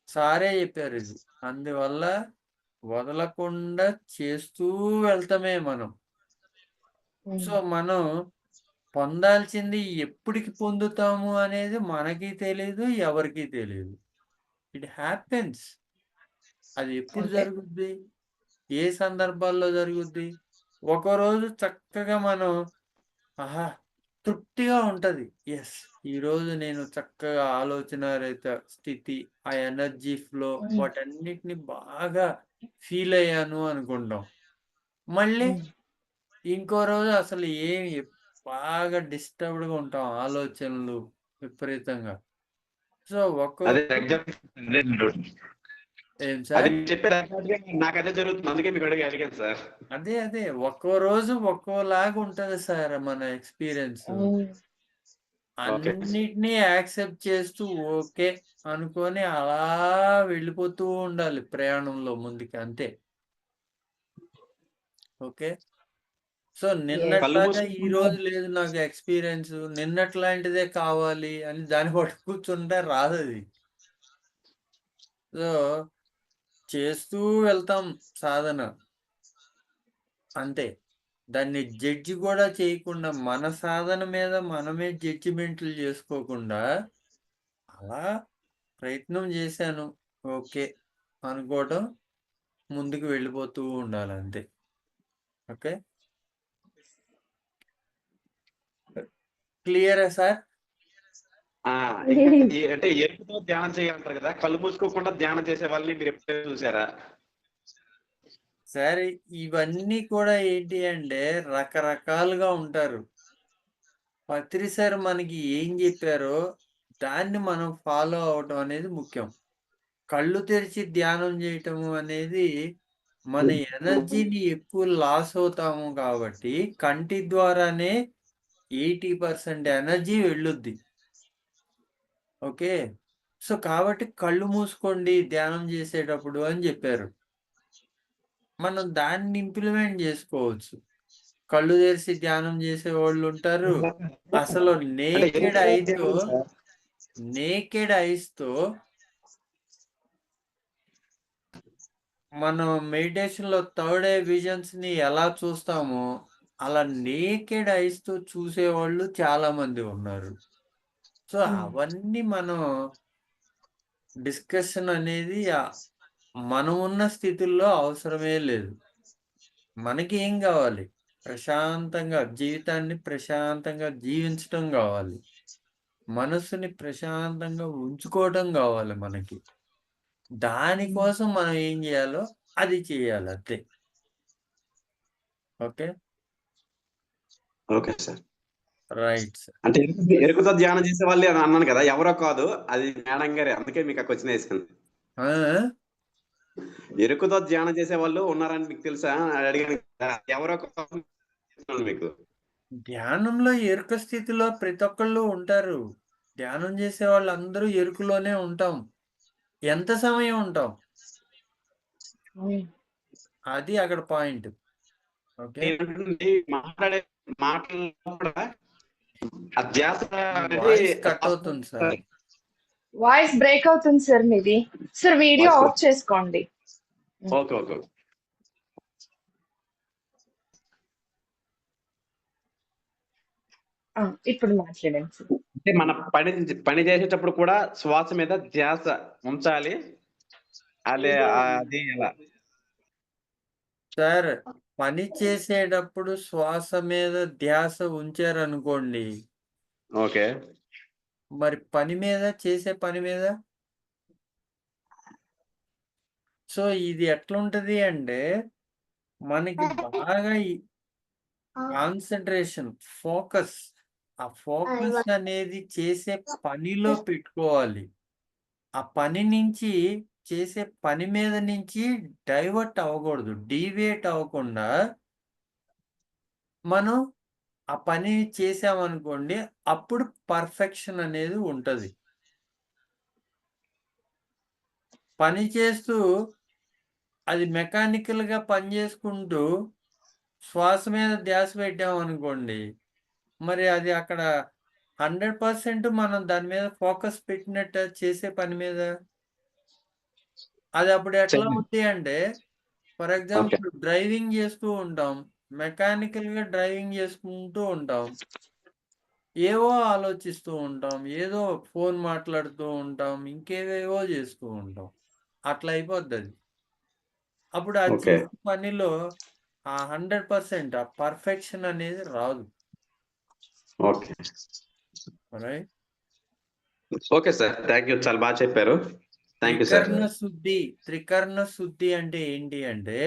సారే చెప్పారు ఇది. అందువల్ల వదలకుండా చేస్తూ వెళ్తామే మనం. సో, మనం పొందాల్సింది ఎప్పటికి పొందుతాము అనేది మనకి తెలీదు, ఎవరికీ తెలీదు. It happens. అది ఎప్పుడు అంతే. జరుగుద్ది? ఏ సందర్భాల్లో జరుగుద్ది? ఒకరోజు చక్కగా మనం ఆహా! తృప్తిగా ఉంటది. యెస్! ఈరోజు నేను చక్కగా ఆలోచనారహిత స్థితి, ఆ ఎనర్జీ ఫ్లో వాటన్నిటిని బాగా ఫీల్ అయ్యాను అనుకుంటాం. మళ్ళీ ఇంకో రోజు అసలు బాగా డిస్టర్బ్డ్‌గా ఉంటాం. ఆలోచనలు విపరీతంగా. సో, అదే ఎగ్జాంపుల్ ఏం అది సార్? మీరు చెప్పేది ఎగ్జాక్ట్‌గా నాకదే జరుగుతుంది. అందుకే మీకు అడిగాను సార్. అదే. ఒక్కో రోజు ఒక్కోలాగా ఉంటది సార్ మన ఎక్స్‌పీరియన్సు. ఓకే. అన్నిటిని యాక్సెప్ట్ చేస్తూ ఓకే అనుకోని అలా వెళ్ళిపోతూ ఉండాలి ప్రయాణంలో ముందుకి అంతే. ఓకే. So, Yes. కళ్ళు నిన్నట్లాగా మూసుకొని ఈరోజు లేదు నాకు ఎక్స్‌పీరియన్స్. నిన్నట్లాంటిదే కావాలి అని దాన్ని పట్టుకు కూర్చుంటే రాదది. సో, చేస్తూ వెళ్తాం సాధన. అంతే. దాన్ని జడ్జ్ కూడా చేయకుండా మన సాధన మీద మనమే జడ్జిమెంట్లు చేసుకోకుండా అలా ప్రయత్నం చేశాను, ఓకే అనుకోవటం, ముందుకు వెళ్ళిపోతూ ఉండాలి అంతే. ఓకే, క్లియరా సార్? అంటే ఎరుపుతో ధ్యానం చేయాలంటారు కదా, కళ్ళు మూసుకోకుండా ధ్యానం చేసే వాళ్ళని మీరు ఎప్పుడైనా చూసారా? సరే, ఇవన్నీ కూడా ఏంటి అంటే రకరకాలుగా ఉంటారు. పత్రి సార్ మనకి ఏం చెప్పారో దాన్ని మనం ఫాలో అవటం అనేది ముఖ్యం. కళ్ళు తెరిచి ధ్యానం చేయటం అనేది మన ఎనర్జీని ఎక్కువ లాస్ అవుతాము కాబట్టి కంటి ద్వారానే 80% ఎనర్జీ వెళ్ళుద్ది. ఓకే, సో కాబట్టి కళ్ళు మూసుకోండి ధ్యానం చేసేటప్పుడు అని చెప్పారు. మనం దాన్ని ఇంప్లిమెంట్ చేసుకోవచ్చు. కళ్ళు తెరిచి ధ్యానం చేసే వాళ్ళు ఉంటారు. అసలు అంటే ఎరుపుతో ధ్యానం సార్. నేకెడ్ ఐస్తో మనం మెడిటేషన్లో థర్డ్ ఐ విజన్స్ ని ఎలా చూస్తామో అలా నేకెడ్ ఐస్తో చూసేవాళ్ళు చాలా మంది ఉన్నారు. సో అవన్నీ మనం డిస్కషన్ అనేది మనం ఉన్న స్థితిలో అవసరమే లేదు. మనకి ఏం కావాలి? ప్రశాంతంగా జీవితాన్ని ప్రశాంతంగా జీవించటం కావాలి. మనసుని ప్రశాంతంగా ఉంచుకోవటం కావాలి మనకి. దానికోసం మనం ఏం చేయాలో అది చేయాలి అంతే. Okay, okay sir. Right sir. అంటే ఎరుకుతో ధ్యానం చేసే వాళ్ళు అని అన్నాను కదా, ఎవరో కాదు, అది మేడం గారే, అందుకే మీకు ఆ క్వశ్చన్ వేసాను. ఎరుకుతో ధ్యానం చేసే వాళ్ళు ఉన్నారని మీకు తెలుసా అని అడిగాను కదా, ఎవరో కాదు మీకు. ధ్యానంలో ఎరుక స్థితిలో ప్రతి ఒక్కళ్ళు ఉంటారు. ధ్యానం చేసే వాళ్ళందరూ ఎరుకులోనే ఉంటాం. ఎంత సమయం ఉంటాం అది అక్కడ పాయింట్. ఓకే, ఏంటంటే మాట్లాడే మాటల్లో కూడా ఆ ధ్యాస అనేది వాయిస్ కట్ అవుతుంది సార్. వాయిస్ బ్రేక్ అవుతుంది సార్ మీది. సార్ వీడియో Voice ఆఫ్ చేసుకోండి. Okay okay. ఇప్పుడు మాట్లాడండి సార్. అంటే మన పని చేసేటప్పుడు కూడా శ్వాస మీద ధ్యాస ఉంచాలి. అదే అది ఎలా? సార్, పని చేసేటప్పుడు శ్వాస మీద ధ్యాస ఉంచారనుకోండి, ఓకే. మరి పని మీద చేసే పని మీద సో ఇది ఎట్లుంటది అంటే మనకి బాగా కాన్సన్ట్రేషన్, ఫోకస్, ఆ ఫోకస్ అనేది చేసే పనిలో పెట్టుకోవాలి. ఆ పని నుంచి చేసే పని మీద నుంచి డైవర్ట్ అవ్వకూడదు. డీవియేట్ అవ్వకుండా మనం ఆ పని చేసామనుకోండి, అప్పుడు పర్ఫెక్షన్ అనేది ఉంటది. పని చేస్తూ అది మెకానికల్‌గా పని చేసుకుంటూ శ్వాస మీద ధ్యాస పెట్టామనుకోండి, మరి అది అక్కడ 100% మనం దాని మీద ఫోకస్ పెట్టినట్టు చేసే పని మీద. అది అప్పుడు ఎట్లా అవుద్ది అంటే, ఫర్ ఓకే. ఎగ్జాంపుల్ డ్రైవింగ్ చేస్తూ ఉంటాం. మెకానికల్‌గా డ్రైవింగ్ చేసుకుంటూ ఉంటాం. ఏవో ఆలోచిస్తూ ఉంటాం. ఏదో ఫోన్ మాట్లాడుతూ ఉంటాం. ఇంకేవేవో చేస్తూ ఉంటాం. అట్లా అయిపోద్దది. అప్పుడు అది ఓకే. చేసే పనిలో ఆ 100% ఆ పర్ఫెక్షన్ అనేది రాదు. Okay. Right? Okay sir. Thank you. చాలా బాగా చెప్పారు. Thank you sir. త్రికరణ శుద్ధి అంటే ఏంటి అంటే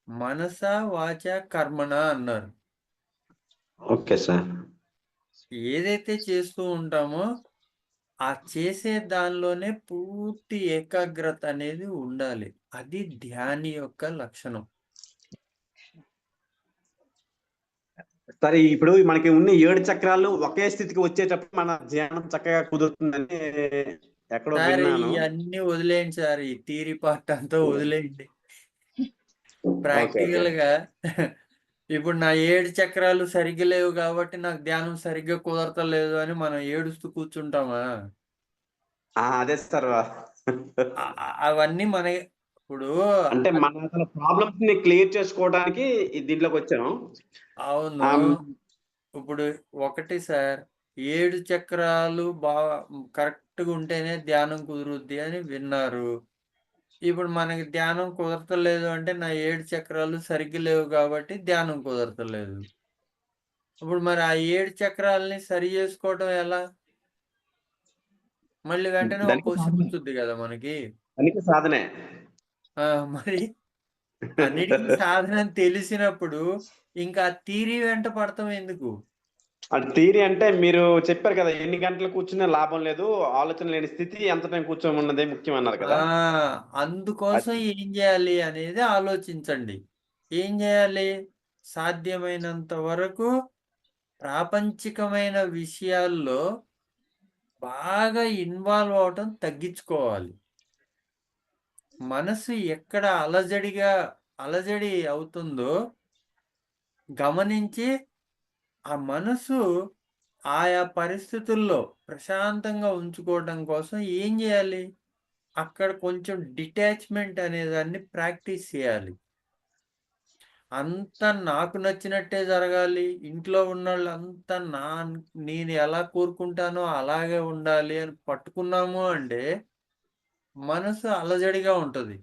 మనస, వాచ, కర్మణ అన్నారు. Okay sir. ఏదైతే చేస్తూ ఉంటామో ఆ చేసే దానిలోనే పూర్తి ఏకాగ్రత అనేది ఉండాలి. అది ధ్యాని యొక్క లక్షణం. సరే, ఇప్పుడు మనకి ఉన్న 7 చక్రాలు ఒకే స్థితికి వచ్చేటప్పుడు మన ధ్యానం చక్కగా కుదురుతుందని ఎక్కడో సార్ విన్నాను. ఇవన్నీ వదిలేయండి సార్. ఈ థియరీ పార్ట్ అంతా వదిలేయండి. ఓకే. ఓకే. ప్రాక్టికల్‌గా ఇప్పుడు నా 7 చక్రాలు సరిగ్గా లేవు కాబట్టి నాకు ధ్యానం సరిగ్గా కుదరతలేదు అని మనం ఏడుస్తూ కూర్చుంటామా? అదే సార్. అవన్నీ మన ఇప్పుడు అంటే మన అసలు ప్రాబ్లమ్స్ ని క్లియర్ చేసుకోవడానికి దీంట్లోకి వచ్చాను. అవును. ఇప్పుడు ఒకటి సార్, 7 చక్రాలు కరెక్ట్ కరెక్ట్గా ఉంటేనే ధ్యానం కుదురుద్ది అని విన్నారు. ఇప్పుడు మనకి ధ్యానం కుదరతలేదు అంటే నా 7 చక్రాలు సరిగ్గా లేవు కాబట్టి ధ్యానం కుదరతలేదు. ఇప్పుడు మరి ఆ 7 చక్రాలని సరి చేసుకోవటం ఎలా? మళ్ళీ వెంటనే ఒక దానికి క్వశ్చన్ సాధనే. వస్తుంది కదా మనకి. దానికి సాధనే. మరి అన్నిటికీ సాధన అని తెలిసినప్పుడు ఇంకా థియరీ వెంట పడతాం ఎందుకు? అంటే థియరీ అంటే మీరు చెప్పారు కదా, ఎన్ని గంటలు కూర్చున్నా లాభం లేదు, ఆలోచన లేని స్థితి ఎంత టైం కూర్చోమన్నదే ముఖ్యం అన్నారు కదా. అందుకోసం ఏం చేయాలి అనేది ఆలోచించండి. ఏం చేయాలి? సాధ్యమైనంత వరకు ప్రాపంచికమైన విషయాల్లో బాగా ఇన్వాల్వ్ అవటం తగ్గించుకోవాలి. మనసు ఎక్కడ అలజడి అవుతుందో గమనించి ఆ మనసు ఆయా పరిస్థితుల్లో ప్రశాంతంగా ఉంచుకోవడం కోసం ఏం చేయాలి? అక్కడ కొంచెం డిటాచ్మెంట్ అనేదాన్ని ప్రాక్టీస్ చేయాలి. అంతా నాకు నచ్చినట్టే జరగాలి, ఇంట్లో ఉన్నోళ్ళంతా నేను ఎలా కోరుకుంటానో అలాగే ఉండాలి అని పట్టుకున్నాము అంటే మనసు అలజడిగా ఉంటది.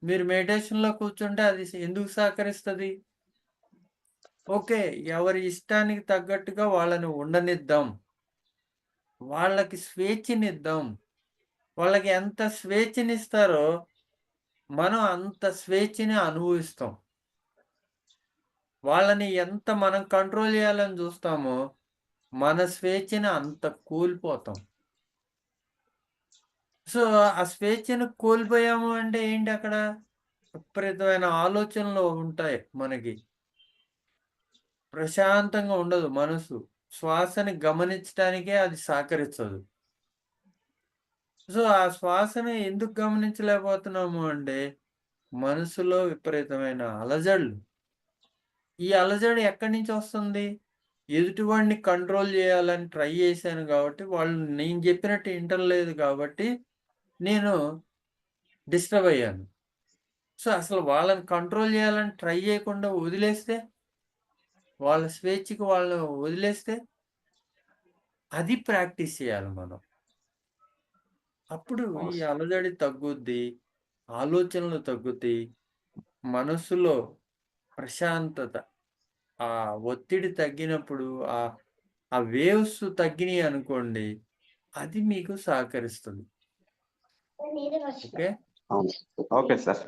మీరు మెడిటేషన్‌లో కూర్చుంటే అది ఎందుకు సహకరిస్తది? ఓకే. ఎవరి ఇష్టానికి తగ్గట్టుగా వాళ్ళని ఉండనిద్దాం. వాళ్ళకి స్వేచ్ఛనిద్దాం. వాళ్ళకి ఎంత స్వేచ్ఛనిస్తారో మనం అంత స్వేచ్ఛని అనుభవిస్తాం. వాళ్ళని ఎంత మనం కంట్రోల్ చేయాలని చూస్తామో మన స్వేచ్ఛని అంత కోల్పోతాం. సో, ఆ స్వేచ్ఛను కోల్పోయాము అంటే ఏంటి అక్కడ? విపరీతమైన ఆలోచనలు ఉంటాయి మనకి. ప్రశాంతంగా ఉండదు మనసు. శ్వాసని గమనించటానికే అది సహకరించదు. సో, ఆ శ్వాసని ఎందుకు గమనించలేకపోతున్నాము అంటే, మనసులో విపరీతమైన అలజడులు. ఈ అలజడి ఎక్కడి నుంచి వస్తుంది? ఎదుటివాడిని కంట్రోల్ చేయాలని ట్రై చేశాను కాబట్టి, వాళ్ళు నేను చెప్పినట్టు ఇంటలేదు కాబట్టి, నేను డిస్టర్బ్ అయ్యాను. సో, అసలు వాళ్ళని కంట్రోల్ చేయాలని ట్రై చేయకుండా వదిలేస్తే, వాళ్ళ స్వేచ్ఛకి వాళ్ళని వదిలేస్తే, అది ప్రాక్టీస్ చేయాలి మనం. అప్పుడు ఈ అలజడి తగ్గుద్ది. ఆలోచనలు తగ్గుతాయి. మనసులో ప్రశాంతత, ఆ ఒత్తిడి తగ్గినప్పుడు ఆ వేవ్స్ తగ్గినాయి అనుకోండి, అది మీకు సహకరిస్తుంది. ఓకే. అవును. Okay sir.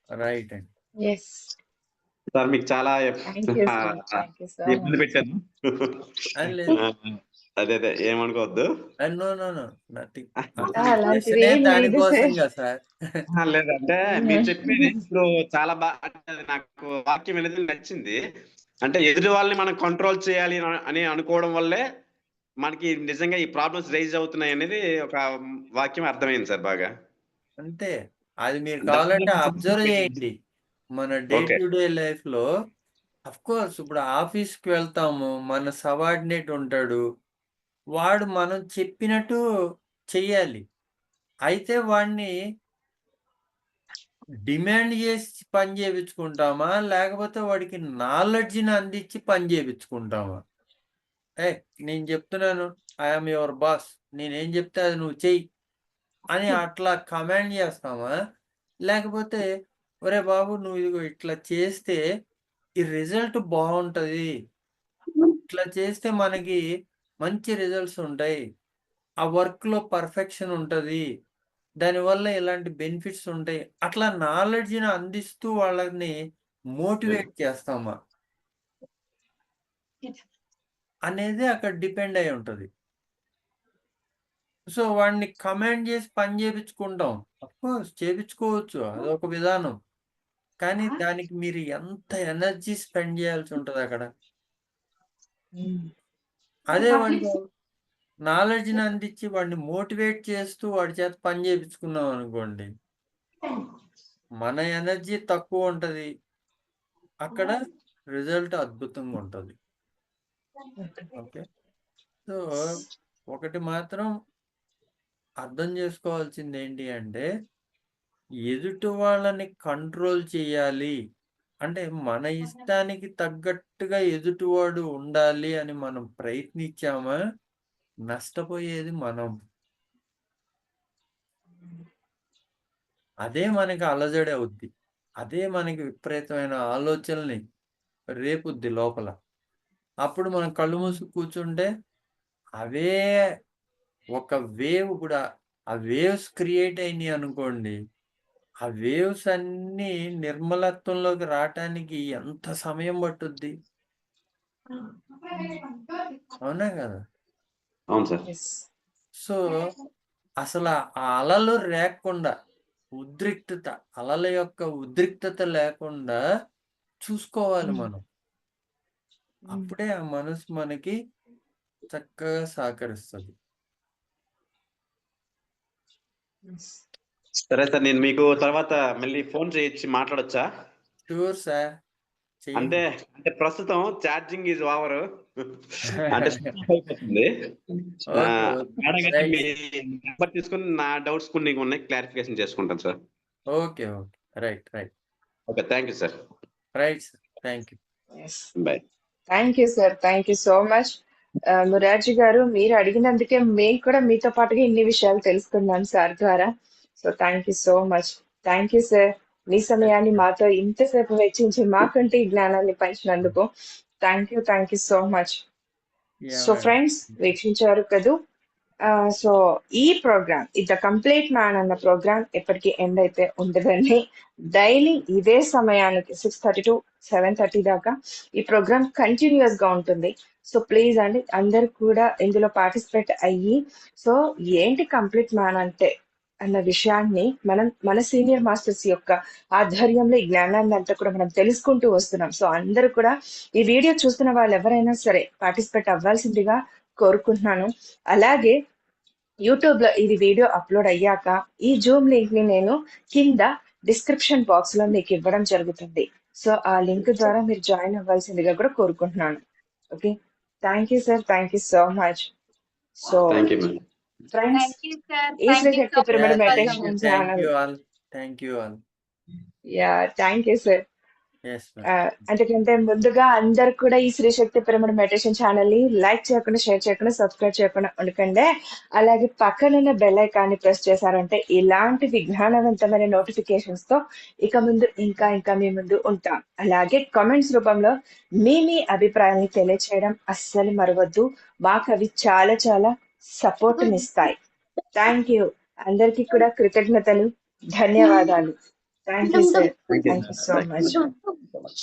రైట్ అండి. Yes. సార్ మీకు చాలా Thank you, sir. Thank you so ఇబ్బంది much. పెట్టాను. లేదు. అదే ఏమనుకోవద్దు. No, no, no. నథింగ్. అలాంటివి ఏం లేదు దానికోసంగా సార్. సార్. లేదంటే మీరు చెప్పేది ఇప్పుడు చాలా బాగా నాకు వాక్యం అనేది నచ్చింది. అంటే ఎదుటి వాళ్ళని మనం కంట్రోల్ చేయాలి అని అనుకోవడం వల్లే మనకి నిజంగా ఈ ప్రాబ్లమ్స్ రైజ్ అవుతున్నాయి అనేది ఒక వాక్యం అర్థమైంది సార్ బాగా. అంతే. అది మీరు కావాలంటే అబ్జర్వ్ చేయండి. మన డే ఓకే. టు డే లైఫ్‌లో అఫ్‌కోర్స్ ఇప్పుడు ఆఫీస్‌కి వెళ్తాము. మన సబార్డినేట్ ఉంటాడు. వాడు మనం చెప్పినట్టు చెయ్యాలి. అయితే వాడిని డిమాండ్ చేసి పని చేపించుకుంటామా? లేకపోతే వాడికి నాలెడ్జ్‌ని అందించి పని చేపించుకుంటామా? ఏయ్! నేను చెప్తున్నాను. I am your boss. నేనేం చెప్తే అది నువ్వు చెయ్యి అని అట్లా కమాండ్ చేస్తామా? లేకపోతే ఒరేయ్ బాబు! నువ్వు ఇదిగో ఇట్లా చేస్తే ఈ రిజల్ట్ బావుంటది. ఇట్లా చేస్తే మనకి మంచి రిజల్ట్స్ ఉంటాయి. ఆ వర్క్‌లో పర్ఫెక్షన్ ఉంటది. దానివల్ల ఇలాంటి బెనిఫిట్స్ ఉంటాయి. అట్లా నాలెడ్జ్‌ని అందిస్తూ వాళ్ళని మోటివేట్ చేస్తామా? అనేది అక్కడ డిపెండ్ అయ్యి ఉంటది. సో, వాడిని కమాండ్ చేసి పని చేపించుకుంటాం. అఫ్‌కోర్స్ చేపించుకోవచ్చు. అదొక విధానం. కానీ దానికి మీరు ఎంత ఎనర్జీ స్పెండ్ చేయాల్సి ఉంటదక్కడ. అదే వాడికి నాలెడ్జ్‌ని అందించి వాడిని మోటివేట్ చేస్తూ వాడి చేత పని చేపించుకున్నాం అనుకోండి. మన ఎనర్జీ తక్కువ ఉంటది. అక్కడ రిజల్ట్ అద్భుతంగా ఉంటది. ఓకే. సో, ఒకటి మాత్రం అర్థం చేసుకోవాల్సింది ఏంటి అంటే, ఎదుటి వాళ్ళని కంట్రోల్ చేయాలి. అంటే మన ఇష్టానికి తగ్గట్టుగా ఎదుటివాడు ఉండాలి అని మనం ప్రయత్నించామా, నష్టపోయేది మనం. అదే మనకి అలజడి అవుద్ది. అదే మనకి విపరీతమైన ఆలోచనల్ని రేపుద్ది లోపల. అప్పుడు మనం కళ్ళు మూసి కూర్చుంటే అవే ఒక వేవ్ కూడా ఆ వేవ్స్ క్రియేట్ అయినాయి అనుకోండి. ఆ వేవ్స్ అన్నీ నిర్మలత్వంలోకి రాటానికి ఎంత సమయం పట్టుద్ది? అవునా కదా? అవును సార్. ఎస్. సో, అసల ఆ అలలు రేగకుండా ఉద్రిక్తత, అలల యొక్క ఉద్రిక్తత లేకుండా చూసుకోవాలి మనం. అప్పుడే ఆ మనసు మనకి చక్కగా సహకరిస్తది. సరే సార్, నేను మీకు తర్వాత మళ్ళీ ఫోన్ చేయొచ్చి మాట్లాడొచ్చా? Sure sir. అంటే చేయండి. అంటే ప్రస్తుతం ఛార్జింగ్ ఈజ్ ఓవర్. అంటే స్విచ్ ఆఫ్ అయిపోతుంది. ఓకే. ఓకే. మేడం గారికి రైట్. మీ నెంబర్ తీసుకొని నా డౌట్స్ కొన్ని ఉన్నాయి, క్లారిఫికేషన్ చేసుకుంటాను sir. Okay. Okay. Right. Right. Okay, thank you sir. Right sir. Thank you. Yes. Bye. Thank you sir. Thank you so much. Morarji గారు, మీరు అడిగినందుకే మేము కూడా మీతో పాటుగా ఇన్ని విషయాలు తెలుసుకున్నాం సార్ ద్వారా. So thank you so much. Thank you sir. మీ సమయాన్ని మాతో ఇంతసేపు వెచ్చించి మాకంటే ఈ జ్ఞానాన్ని పంచినందుకు thank you so much. Yeah! So madam. Friends, వీక్షించారు కదూ. సో ఈ ప్రోగ్రామ్ ద కంప్లీట్ మ్యాన్ అన్న ప్రోగ్రామ్ ఎప్పటికీ ఎండ్ అయితే ఉండదండి. డైలీ ఇదే సమయానికి 6:30 to 7:30 దాకా ఈ ప్రోగ్రామ్ కంటిన్యూస్ గా ఉంటుంది. సో ప్లీజ్ అండి, అందరు కూడా ఇందులో పార్టిసిపేట్ అయ్యి, సో ఏంటి కంప్లీట్ మ్యాన్ అంటే అన్న విషయాన్ని మనం మన సీనియర్ మాస్టర్స్ యొక్క ఆధ్వర్యంలో ఈ జ్ఞానాన్ని అంతా కూడా మనం తెలుసుకుంటూ వస్తున్నాం. సో అందరూ కూడా ఈ వీడియో చూస్తున్న వాళ్ళు ఎవరైనా సరే పార్టిసిపేట్ అవ్వాల్సిందిగా కోరుకుంటున్నాను. అలాగే యూట్యూబ్ లో ఇది వీడియో అప్లోడ్ అయ్యాక ఈ జూమ్ లింక్ ని నేను కింద డిస్క్రిప్షన్ బాక్స్ లో మీకు ఇవ్వడం జరుగుతుంది. సో ఆ లింక్ ద్వారా మీరు జాయిన్ అవ్వాల్సిందిగా కూడా కోరుకుంటున్నాను. Okay, thank you sir. Thank you so much. So thank you madam. Friends, thank you sir. ఈ Sri Shakti pyramid Yeah, thank you. Meditation Thank channel. you all. Thank you all. Yeah, thank you sir. Yes, ma'am. అంతకంటే ముందుగా అందరు కూడా ఈ Sri Shakti pyramid meditation channel ని like చేయకుండా, share చేయకుండా, subscribe చేయకుండా ఉండకండి. అలాగే పక్కనున్న బెల్ ఐకాన్ ని ప్రెస్ చేశారంటే ఇలాంటి విజ్ఞానవంతమైన నోటిఫికేషన్స్ తో ఇక ముందు ఇంకా మీ ముందు ఉంటాం. అలాగే కామెంట్స్ రూపంలో మీ అభిప్రాయాన్ని తెలియచేయడం అస్సలు మరవద్దు. మాకు అవి చాలా సపోర్ట్ ఇస్తాయి. Thank you. అందరికీ కూడా కృతజ్ఞతలు, ధన్యవాదాలు. Thank you sir. Thank you thank you so much.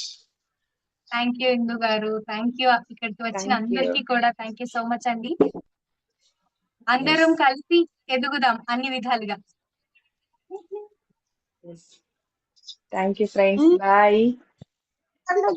Thank you Indu గారు. థ్యాంక్ యూ ఇక్కడికి వచ్చిన థ్యాంక్ యూ. అందరికీ కూడా థ్యాంక్ యూ సో మచ్ అండి. అందరం కలిసి ఎదుగుదాం అన్ని విధాలుగా. Thank you friends. బాయ్.